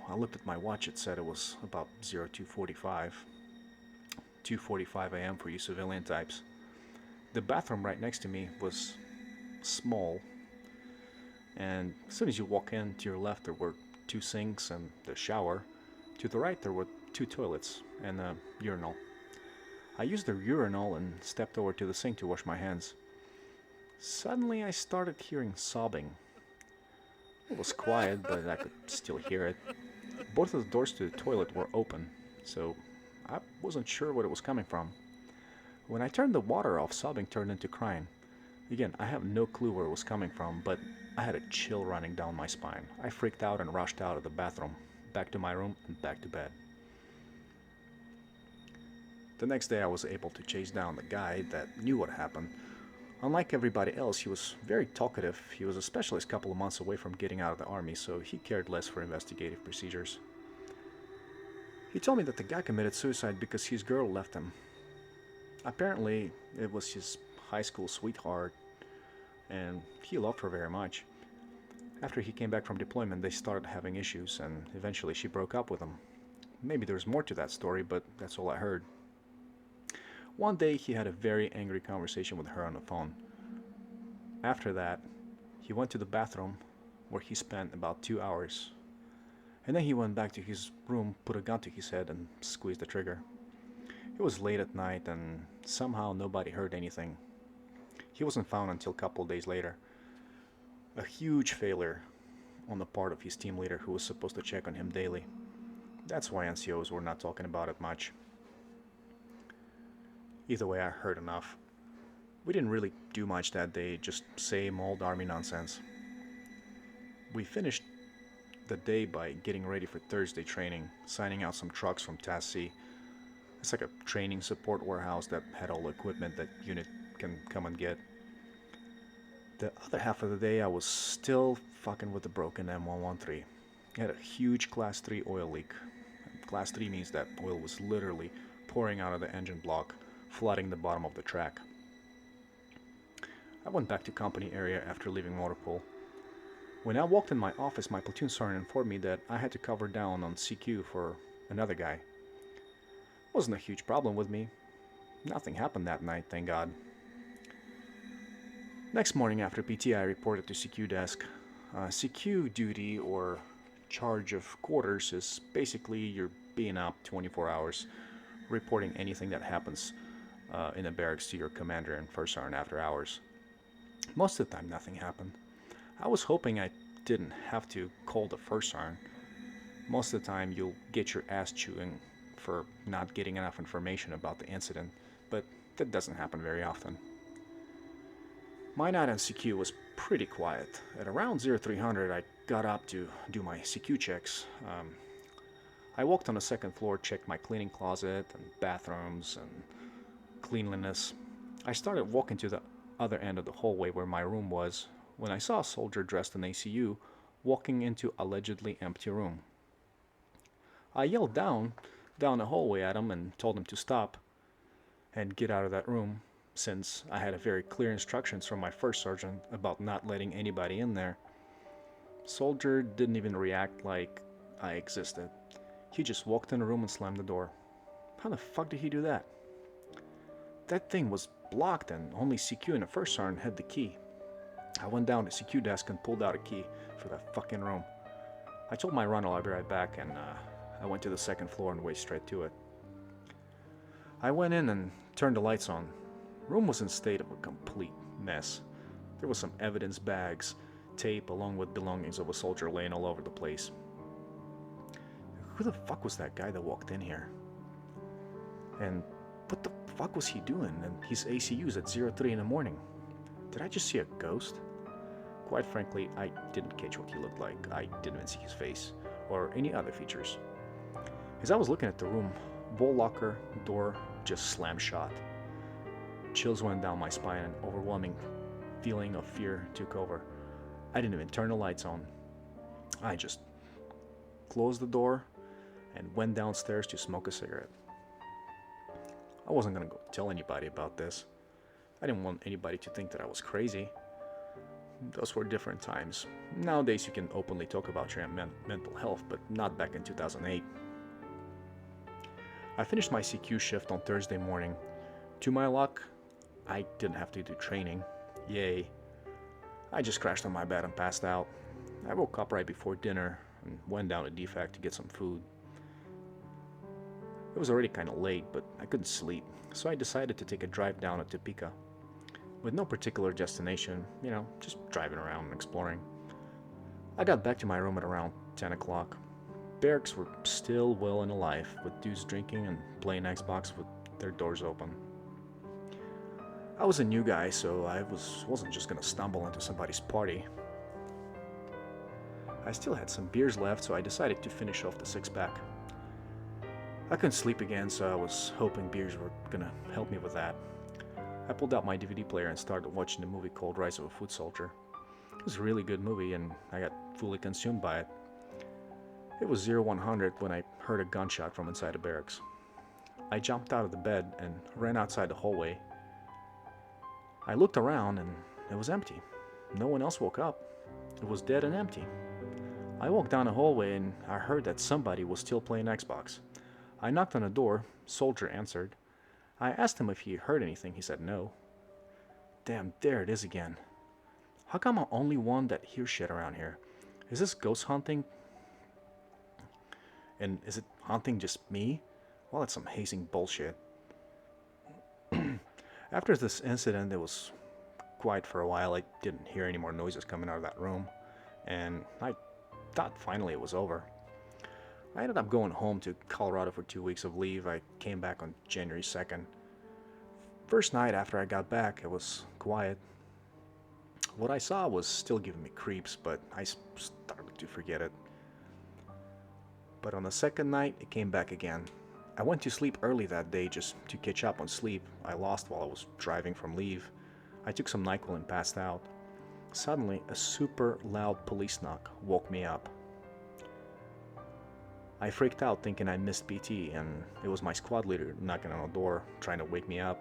I looked at my watch. It said it was about 02:45. 2:45 a.m. for you civilian types. The bathroom right next to me was small, and as soon as you walk in, to your left there were 2 sinks and the shower. To the right there were 2 toilets and a urinal. I used the urinal and stepped over to the sink to wash my hands. Suddenly I started hearing sobbing. It was quiet, but I could still hear it. Both of the doors to the toilet were open, so I wasn't sure where it was coming from. When I turned the water off, sobbing turned into crying. Again, I have no clue where it was coming from, but I had a chill running down my spine. I freaked out and rushed out of the bathroom, back to my room, and back to bed. The next day I was able to chase down the guy that knew what happened. Unlike everybody else, he was very talkative. He was a specialist a couple of months away from getting out of the army, so he cared less for investigative procedures. He told me that the guy committed suicide because his girl left him. Apparently, it was his high school sweetheart, and he loved her very much. After he came back from deployment, they started having issues, and eventually she broke up with him. Maybe there's more to that story, but that's all I heard. One day he had a very angry conversation with her on the phone. After that, he went to the bathroom where he spent about 2 hours. And then he went back to his room, put a gun to his head, and squeezed the trigger. It was late at night, and somehow nobody heard anything. He wasn't found until a couple of days later. A huge failure on the part of his team leader, who was supposed to check on him daily. That's why NCOs were not talking about it much. Either way, I heard enough. We didn't really do much that day, just same old army nonsense. We finished the day by getting ready for Thursday training, signing out some trucks from Task C. It's like a training support warehouse that had all the equipment that unit can come and get. The other half of the day, I was still fucking with the broken M113. It had a huge Class 3 oil leak. Class 3 means that oil was literally pouring out of the engine block, flooding the bottom of the track. I went back to company area after leaving motor pool. When I walked in my office, my platoon sergeant informed me that I had to cover down on CQ for another guy. It wasn't a huge problem with me. Nothing happened that night, thank God. Next morning after PT, I reported to CQ desk. CQ duty, or charge of quarters, is basically you're being up 24 hours, reporting anything that happens in the barracks to your commander and first sergeant after hours. Most of the time, nothing happened. I was hoping I didn't have to call the first sergeant. Most of the time, you'll get your ass chewing for not getting enough information about the incident, but that doesn't happen very often. My night on CQ was pretty quiet. At around 0300, I got up to do my CQ checks. I walked on the second floor, checked my cleaning closet and bathrooms and cleanliness. I started walking to the other end of the hallway where my room was when I saw a soldier dressed in ACU walking into allegedly empty room. I yelled down the hallway at him and told him to stop and get out of that room, since I had a very clear instructions from my first sergeant about not letting anybody in there. Soldier didn't even react like I existed. He just walked in the room and slammed the door. How the fuck did he do that? That thing was blocked and only CQ and the first sergeant had the key. I went down to CQ desk and pulled out a key for that fucking room. I told my runner I'll be right back, and I went to the second floor and went straight to it. I went in and turned the lights on. Room was in state of a complete mess. There was some evidence bags, tape, along with belongings of a soldier laying all over the place. Who the fuck was that guy that walked in here? And what the fuck was he doing? And his ACU's at 03 in the morning. Did I just see a ghost? Quite frankly, I didn't catch what he looked like. I didn't even see his face or any other features. As I was looking at the room, bowl locker door just slammed shut. Chills went down my spine and an overwhelming feeling of fear took over. I didn't even turn the lights on. I just closed the door and went downstairs to smoke a cigarette. I wasn't gonna go tell anybody about this. I didn't want anybody to think that I was crazy. Those were different times. Nowadays you can openly talk about your mental health, but not back in 2008. I finished my CQ shift on Thursday morning. To my luck, I didn't have to do training. Yay. I just crashed on my bed and passed out. I woke up right before dinner and went down to DFAC to get some food. It was already kind of late, but I couldn't sleep, so I decided to take a drive down to Topeka. With no particular destination, just driving around and exploring. I got back to my room at around 10 o'clock. Barracks were still well and alive, with dudes drinking and playing Xbox with their doors open. I was a new guy, so I wasn't just gonna stumble into somebody's party. I still had some beers left, so I decided to finish off the six-pack. I couldn't sleep again, so I was hoping beers were gonna help me with that. I pulled out my DVD player and started watching the movie called Rise of a Foot Soldier. It was a really good movie, and I got fully consumed by it. It was 0100 when I heard a gunshot from inside the barracks. I jumped out of the bed and ran outside the hallway. I looked around and it was empty. No one else woke up. It was dead and empty. I walked down the hallway and I heard that somebody was still playing Xbox. I knocked on the door. Soldier answered. I asked him if he heard anything. He said no. Damn, there it is again. How come I'm the only one that hears shit around here? Is this ghost hunting? And is it haunting just me? Well, that's some hazing bullshit. After this incident, it was quiet for a while. I didn't hear any more noises coming out of that room, and I thought finally it was over. I ended up going home to Colorado for 2 weeks of leave. I came back on January 2nd. First night after I got back, it was quiet. What I saw was still giving me creeps, but I started to forget it. But on the second night, it came back again. I went to sleep early that day just to catch up on sleep I lost while I was driving from leave. I took some NyQuil and passed out. Suddenly, a super loud police knock woke me up. I freaked out thinking I missed PT, and it was my squad leader knocking on the door trying to wake me up.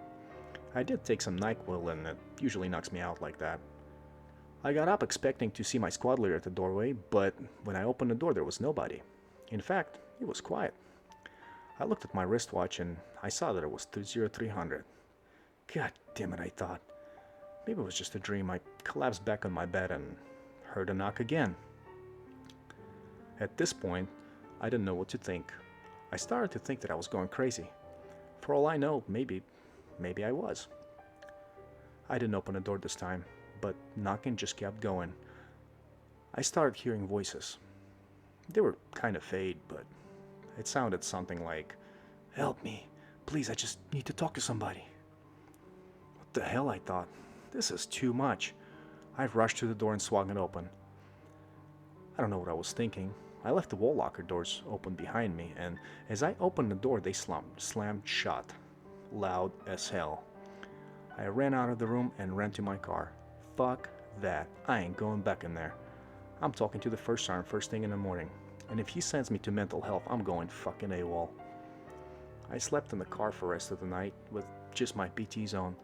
I did take some NyQuil, and it usually knocks me out like that. I got up expecting to see my squad leader at the doorway, but when I opened the door there was nobody. In fact, it was quiet. I looked at my wristwatch and I saw that it was 0300. God damn it, I thought. Maybe it was just a dream. I collapsed back on my bed and heard a knock again. At this point, I didn't know what to think. I started to think that I was going crazy. For all I know, maybe I was. I didn't open the door this time, but knocking just kept going. I started hearing voices. They were kind of fade, but it sounded something like, "Help me, please, I just need to talk to somebody." What the hell, I thought. This is too much. I rushed to the door and swung it open. I don't know what I was thinking. I left the wall locker doors open behind me, and as I opened the door, they slammed shut, loud as hell. I ran out of the room and ran to my car. Fuck that. I ain't going back in there. I'm talking to the first sergeant first thing in the morning, and if he sends me to mental health, I'm going fucking AWOL. I slept in the car for the rest of the night with just my PTs on.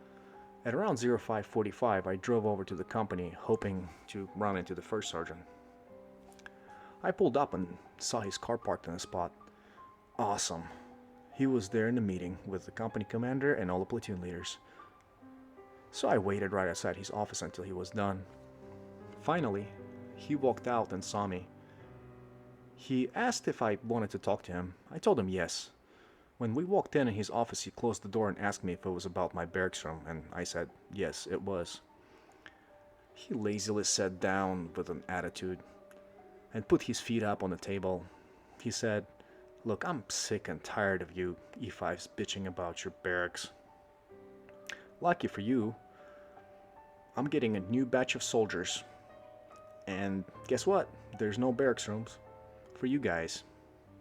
At around 05:45, I drove over to the company, hoping to run into the first sergeant. I pulled up and saw his car parked in a spot. Awesome. He was there in the meeting with the company commander and all the platoon leaders. So I waited right outside his office until he was done. Finally, he walked out and saw me. He asked if I wanted to talk to him. I told him yes. When we walked in his office, he closed the door and asked me if it was about my barracks room, and I said yes, it was. He lazily sat down with an attitude and put his feet up on the table. He said, "Look, I'm sick and tired of you E5s bitching about your barracks. Lucky for you, I'm getting a new batch of soldiers. And guess what? There's no barracks rooms for you guys.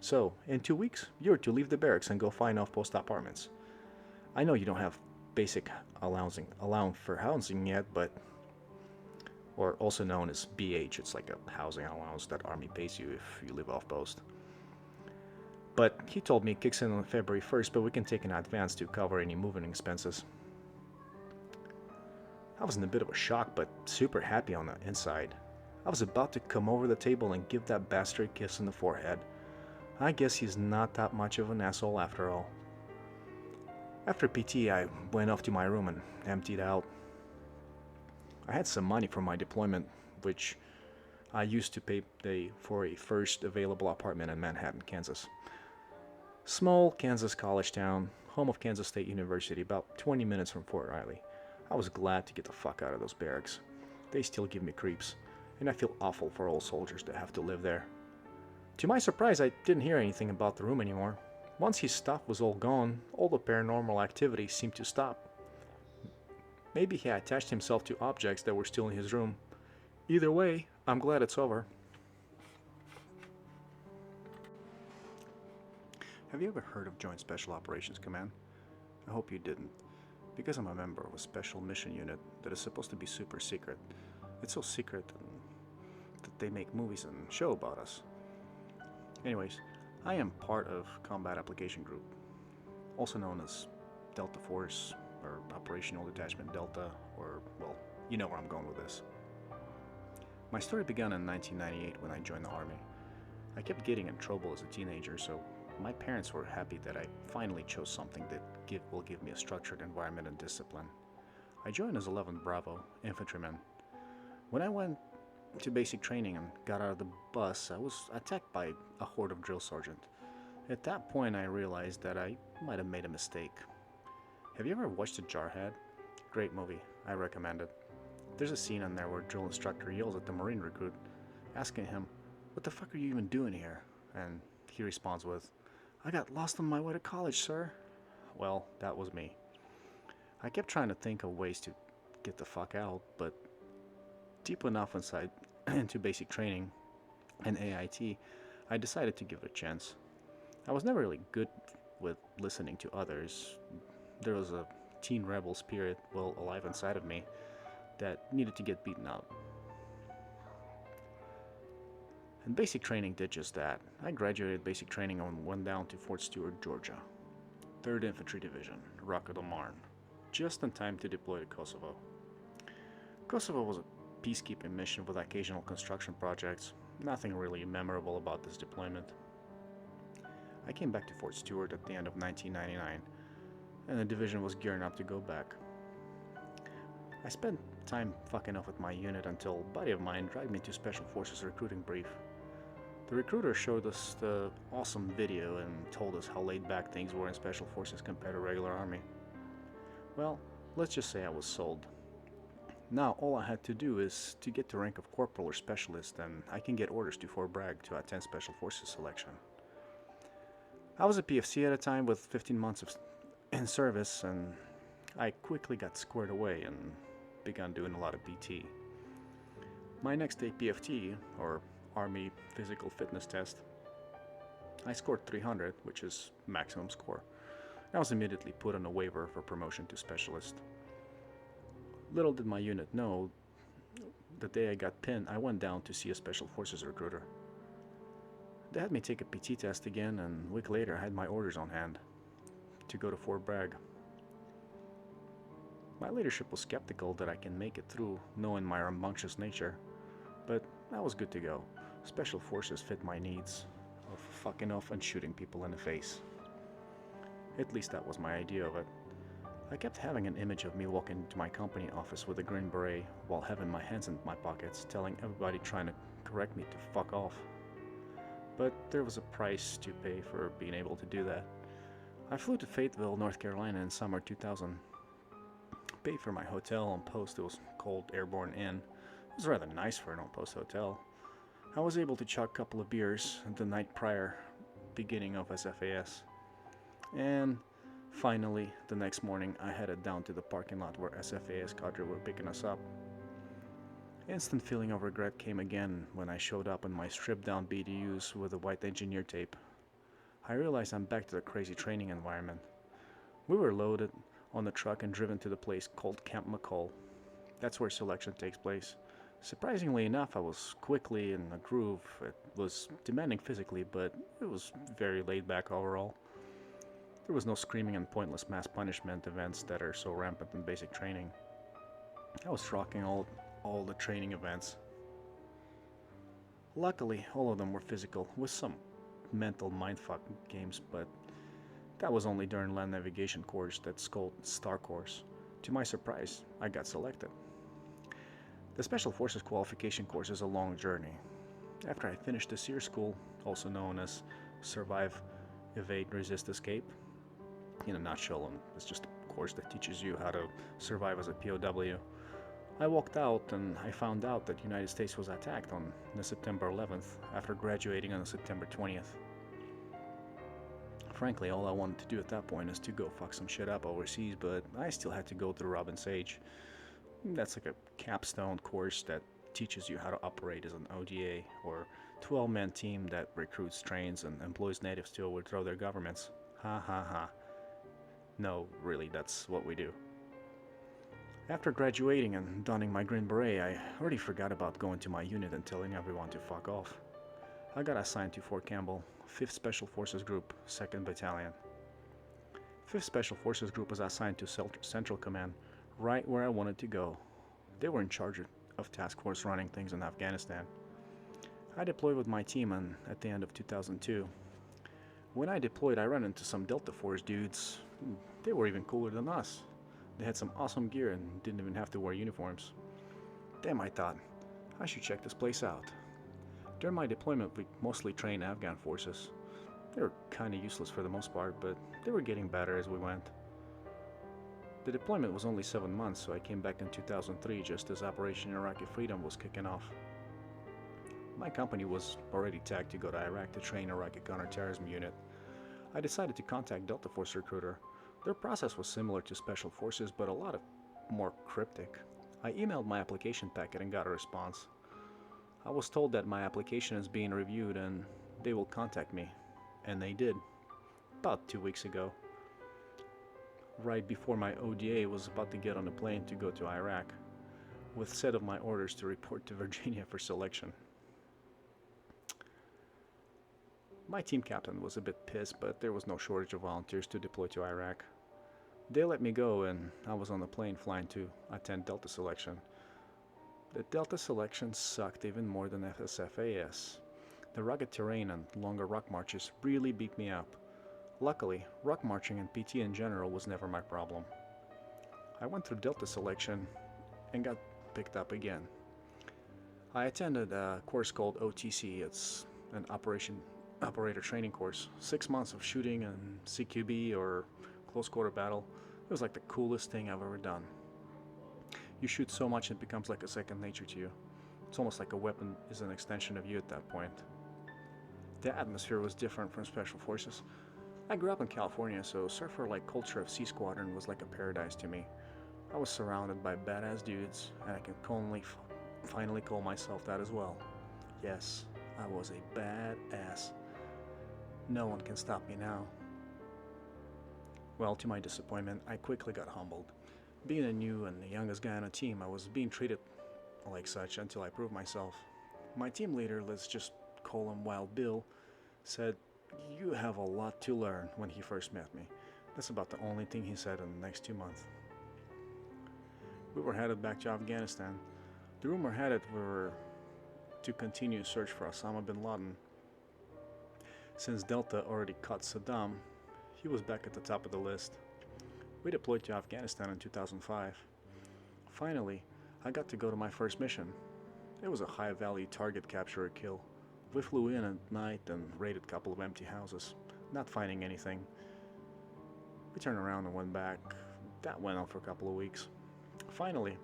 So, in 2 weeks, you're to leave the barracks and go find off-post apartments. I know you don't have basic allowance for housing yet, but, or also known as BH, it's like a housing allowance that Army pays you if you live off-post. But he told me it kicks in on February 1st, but we can take an advance to cover any moving expenses." I was in a bit of a shock, but super happy on the inside. I was about to come over the table and give that bastard a kiss on the forehead. I guess he's not that much of an asshole after all. After PT, I went off to my room and emptied out. I had some money from my deployment, which I used to pay for a first available apartment in Manhattan, Kansas. Small Kansas college town, home of Kansas State University, about 20 minutes from Fort Riley. I was glad to get the fuck out of those barracks. They still give me creeps, and I feel awful for old soldiers that have to live there. To my surprise, I didn't hear anything about the room anymore. Once his stuff was all gone, all the paranormal activity seemed to stop. Maybe he attached himself to objects that were still in his room. Either way, I'm glad it's over. Have you ever heard of Joint Special Operations Command? I hope you didn't, because I'm a member of a special mission unit that is supposed to be super secret. It's so secret that they make movies and show about us. Anyways, I am part of Combat Application Group, also known as Delta Force, or Operational Detachment Delta, or, well, you know where I'm going with this. My story began in 1998 when I joined the Army. I kept getting in trouble as a teenager, so my parents were happy that I finally chose something that will give me a structured environment and discipline. I joined as 11 Bravo infantryman. When I went to basic training and got out of the bus, I was attacked by a horde of drill sergeants. At that point, I realized that I might have made a mistake. Have you ever watched The Jarhead? Great movie, I recommend it. There's a scene in there where drill instructor yells at the Marine recruit, asking him, "What the fuck are you even doing here?" And he responds with, "I got lost on my way to college, sir." Well, that was me. I kept trying to think of ways to get the fuck out, but deep enough inside into basic training and AIT, I decided to give it a chance. I was never really good with listening to others. There was a teen rebel spirit well alive inside of me that needed to get beaten out. And basic training did just that. I graduated basic training and went down to Fort Stewart, Georgia, 3rd Infantry Division, Rock of the Marne, just in time to deploy to Kosovo. Kosovo was a peacekeeping mission with occasional construction projects. Nothing really memorable about this deployment. I came back to Fort Stewart at the end of 1999, and the division was gearing up to go back. I spent time fucking off with my unit until a buddy of mine dragged me to Special Forces recruiting brief. The recruiter showed us the awesome video and told us how laid back things were in Special Forces compared to regular Army. Well, let's just say I was sold. Now all I had to do is to get to rank of corporal or specialist, and I can get orders to Fort Bragg to attend Special Forces selection. I was a PFC at a time with 15 months in service, and I quickly got squared away and began doing a lot of PT. My next APFT, or Army Physical Fitness Test, I scored 300, which is maximum score. I was immediately put on a waiver for promotion to specialist. Little did my unit know, the day I got pinned, I went down to see a special forces recruiter. They had me take a PT test again, and a week later I had my orders on hand to go to Fort Bragg. My leadership was skeptical that I can make it through, knowing my rambunctious nature, but I was good to go. Special forces fit my needs of fucking off and shooting people in the face. At least that was my idea of it. I kept having an image of me walking into my company office with a green beret while having my hands in my pockets, telling everybody trying to correct me to fuck off. But there was a price to pay for being able to do that. I flew to Fayetteville, North Carolina in summer 2000. Paid for my hotel on post. It was called Airborne Inn. It was rather nice for an on-post hotel. I was able to chug a couple of beers the night prior, beginning of SFAS. And finally, the next morning, I headed down to the parking lot where SFAS cadre were picking us up. Instant feeling of regret came again when I showed up in my stripped-down BDUs with a white engineer tape. I realized I'm back to the crazy training environment. We were loaded on the truck and driven to the place called Camp McCall. That's where selection takes place. Surprisingly enough, I was quickly in a groove. It was demanding physically, but it was very laid back overall. There was no screaming and pointless mass punishment events that are so rampant in basic training. I was rocking all the training events. Luckily, all of them were physical, with some mental mindfuck games, but that was only during land navigation course that's called STAR course. To my surprise, I got selected. The Special Forces qualification course is a long journey. After I finished the SEER school, also known as Survive, Evade, Resist, Escape, in a nutshell, it's just a course that teaches you how to survive as a POW. I walked out and I found out that the United States was attacked on September 11th after graduating on September 20th. Frankly, all I wanted to do at that point is to go fuck some shit up overseas, but I still had to go through Robin Sage. That's like a capstone course that teaches you how to operate as an ODA, or 12-man team that recruits, trains, and employs natives to overthrow their governments. Ha ha ha. No, really, that's what we do. After graduating and donning my green beret, I already forgot about going to my unit and telling everyone to fuck off. I got assigned to Fort Campbell, 5th Special Forces Group, 2nd Battalion. 5th Special Forces Group was assigned to Central Command, right where I wanted to go. They were in charge of task force running things in Afghanistan. I deployed with my team at the end of 2002. When I deployed, I ran into some Delta Force dudes. They were even cooler than us. They had some awesome gear and didn't even have to wear uniforms. Damn, I thought, I should check this place out. During my deployment, we mostly trained Afghan forces. They were kinda useless for the most part, but they were getting better as we went. The deployment was only 7 months, so I came back in 2003 just as Operation Iraqi Freedom was kicking off. My company was already tagged to go to Iraq to train Iraqi counterterrorism unit. I decided to contact Delta Force recruiter. Their process was similar to Special Forces, but a lot more cryptic. I emailed my application packet and got a response. I was told that my application is being reviewed and they will contact me. And they did. About 2 weeks ago. Right before my ODA was about to get on a plane to go to Iraq, with set of my orders to report to Virginia for selection. My team captain was a bit pissed, but there was no shortage of volunteers to deploy to Iraq. They let me go and I was on the plane flying to attend Delta selection. The Delta selection sucked even more than FSFAS. The rugged terrain and longer rock marches really beat me up. Luckily, rock marching and PT in general was never my problem. I went through Delta selection and got picked up again. I attended a course called OTC. It's an operator training course. 6 months of shooting and CQB or close quarter battle. It was like the coolest thing I've ever done. You shoot so much it becomes like a second nature to you. It's almost like a weapon is an extension of you at that point. The atmosphere was different from Special Forces. I grew up in California, so surfer-like culture of Sea Squadron was like a paradise to me. I was surrounded by badass dudes, and I can finally call myself that as well. Yes, I was a badass. No one can stop me now. Well, to my disappointment, I quickly got humbled. Being a new and the youngest guy on a team, I was being treated like such until I proved myself. My team leader, let's just call him Wild Bill, said, "You have a lot to learn," when he first met me. That's about the only thing he said in the next 2 months. We were headed back to Afghanistan. The rumor had it we were to continue search for Osama bin Laden. Since Delta already caught Saddam, he was back at the top of the list. We deployed to Afghanistan in 2005. Finally, I got to go to my first mission. It was a high-value target capture or kill. We flew in at night and raided a couple of empty houses, not finding anything. We turned around and went back. That went on for a couple of weeks. Finally,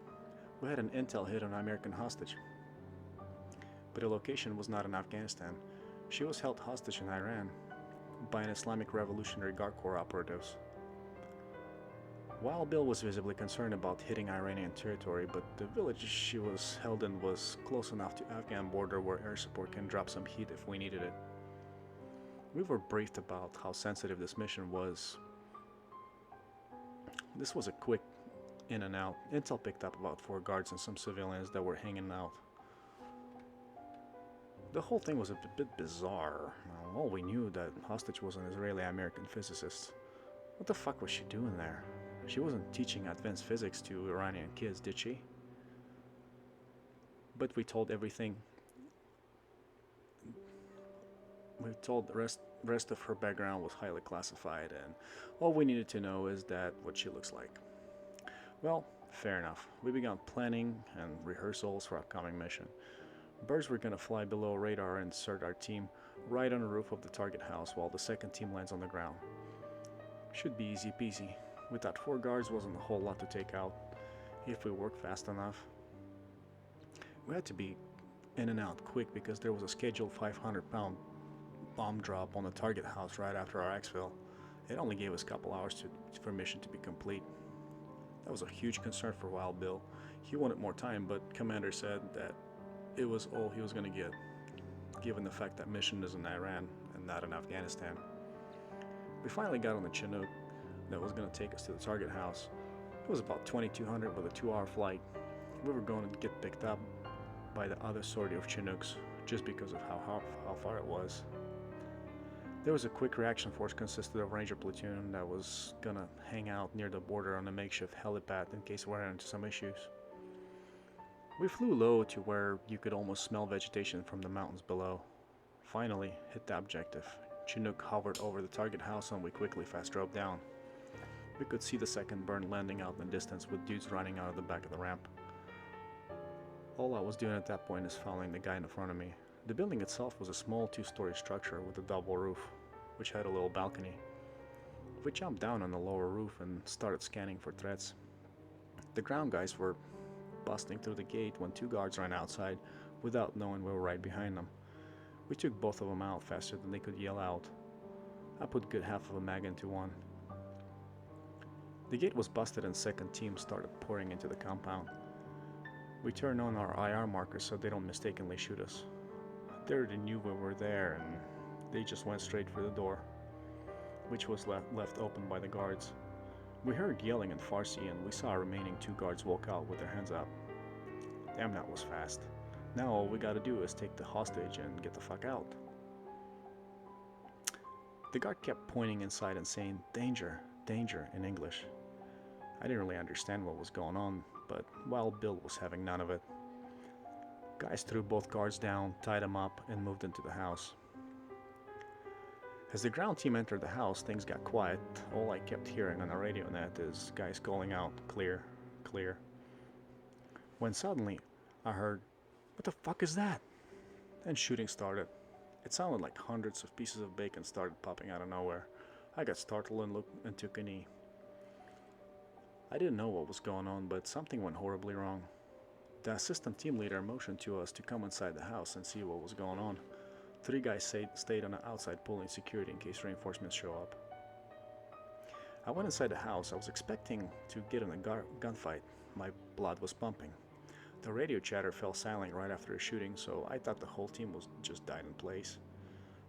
we had an intel hit on an American hostage. But the location was not in Afghanistan. She was held hostage in Iran by an Islamic Revolutionary Guard Corps operatives. Wild Bill was visibly concerned about hitting Iranian territory, but the village she was held in was close enough to Afghan border where air support can drop some heat if we needed it. We were briefed about how sensitive this mission was. This was a quick in and out. Intel picked up about 4 guards and some civilians that were hanging out. The whole thing was a bit bizarre. All we knew that hostage was an Israeli-American physicist. What the fuck was she doing there? She wasn't teaching advanced physics to Iranian kids, did she? But we told everything. We told the rest of her background was highly classified, and all we needed to know is that what she looks like. Well, fair enough. We began planning and rehearsals for upcoming mission. Birds were gonna fly below radar and insert our team right on the roof of the target house while the second team lands on the ground. Should be easy peasy. We thought 4 guards wasn't a whole lot to take out if we worked fast enough. We had to be in and out quick because there was a scheduled 500-pound bomb drop on the target house right after our exfil. It only gave us a couple hours for mission to be complete. That was a huge concern for Wild Bill. He wanted more time, but Commander said that it was all he was going to get, given the fact that mission is in Iran and not in Afghanistan. We finally got on the Chinook that was going to take us to the target house. It was about 2200 with a 2-hour flight. We were going to get picked up by the other sortie of Chinooks just because of how far it was. There was a quick reaction force consisted of Ranger platoon that was gonna hang out near the border on a makeshift helipad in case we ran into some issues. We flew low to where you could almost smell vegetation from the mountains below. Finally, hit the objective. Chinook hovered over the target house and we quickly fast drove down. We could see the second burn landing out in the distance with dudes running out of the back of the ramp. All I was doing at that point is following the guy in front of me. The building itself was a small 2-story structure with a double roof, which had a little balcony. We jumped down on the lower roof and started scanning for threats. The ground guys were busting through the gate when 2 guards ran outside without knowing we were right behind them. We took both of them out faster than they could yell out. I put good half of a mag into one. The gate was busted and second team started pouring into the compound. We turned on our IR markers so they don't mistakenly shoot us. They already knew we were there and they just went straight for the door, which was left open by the guards. We heard yelling in Farsi and we saw our remaining 2 guards walk out with their hands up. Damn, that was fast. Now all we gotta do is take the hostage and get the fuck out. The guard kept pointing inside and saying, "Danger, danger," in English. I didn't really understand what was going on, but Wild Bill was having none of it. Guys threw both guards down, tied them up, and moved into the house. As the ground team entered the house, things got quiet. All I kept hearing on the radio net is guys calling out, "Clear, clear." When suddenly, I heard, "What the fuck is that?" And shooting started. It sounded like hundreds of pieces of bacon started popping out of nowhere. I got startled and looked and took a knee. I didn't know what was going on, but something went horribly wrong. The assistant team leader motioned to us to come inside the house and see what was going on. 3 guys stayed on the outside pulling security in case reinforcements show up. I went inside the house. I was expecting to get in a gunfight. My blood was pumping. The radio chatter fell silent right after the shooting, so I thought the whole team was just died in place.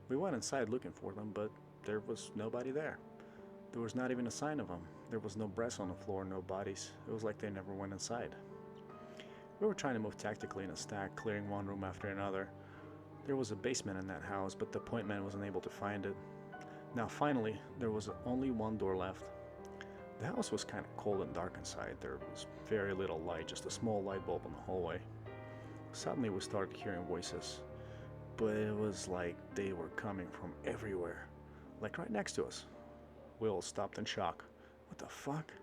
We went inside looking for them, but there was nobody there. There was not even a sign of them. There was no breasts on the floor, no bodies. It was like they never went inside. We were trying to move tactically in a stack, clearing one room after another. There was a basement in that house, but the point man wasn't able to find it. Now finally, there was only one door left. The house was kind of cold and dark inside. There was very little light, just a small light bulb in the hallway. Suddenly we started hearing voices, but it was like they were coming from everywhere, like right next to us. We all stopped in shock. What the fuck?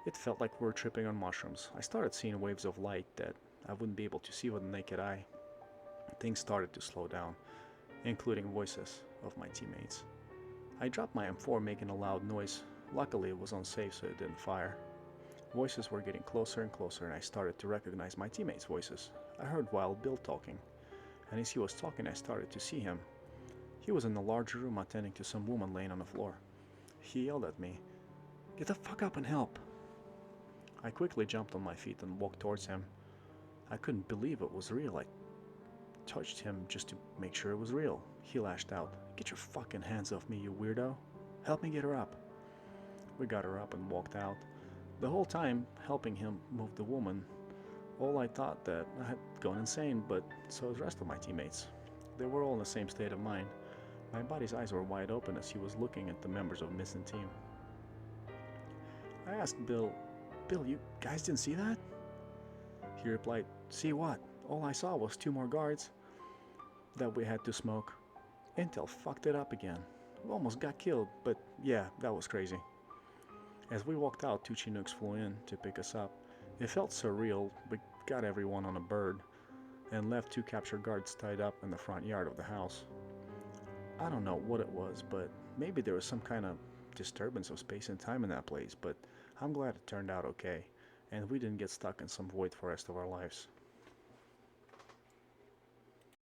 It felt like we were tripping on mushrooms. I started seeing waves of light that I wouldn't be able to see with the naked eye. Things started to slow down, including voices of my teammates. I dropped my M4 making a loud noise. Luckily it was unsafe so it didn't fire. Voices were getting closer and closer and I started to recognize my teammates' voices. I heard Wild Bill talking, and as he was talking I started to see him. He was in the larger room attending to some woman laying on the floor. He yelled at me, "Get the fuck up and help!" I quickly jumped on my feet and walked towards him. I couldn't believe it was real. I touched him just to make sure it was real. He lashed out, "Get your fucking hands off me, you weirdo! Help me get her up!" We got her up and walked out. The whole time, helping him move the woman, all I thought that I had gone insane, but so was the rest of my teammates. They were all in the same state of mind. My buddy's eyes were wide open as he was looking at the members of the missing team. I asked Bill, "You guys didn't see that?" He replied, "See what? All I saw was 2 more guards that we had to smoke. Intel fucked it up again. We almost got killed, but yeah, that was crazy." As we walked out, 2 Chinooks flew in to pick us up. It felt surreal. We got everyone on a bird and left 2 captured guards tied up in the front yard of the house. I don't know what it was, but maybe there was some kind of disturbance of space and time in that place, but I'm glad it turned out okay, and we didn't get stuck in some void for the rest of our lives.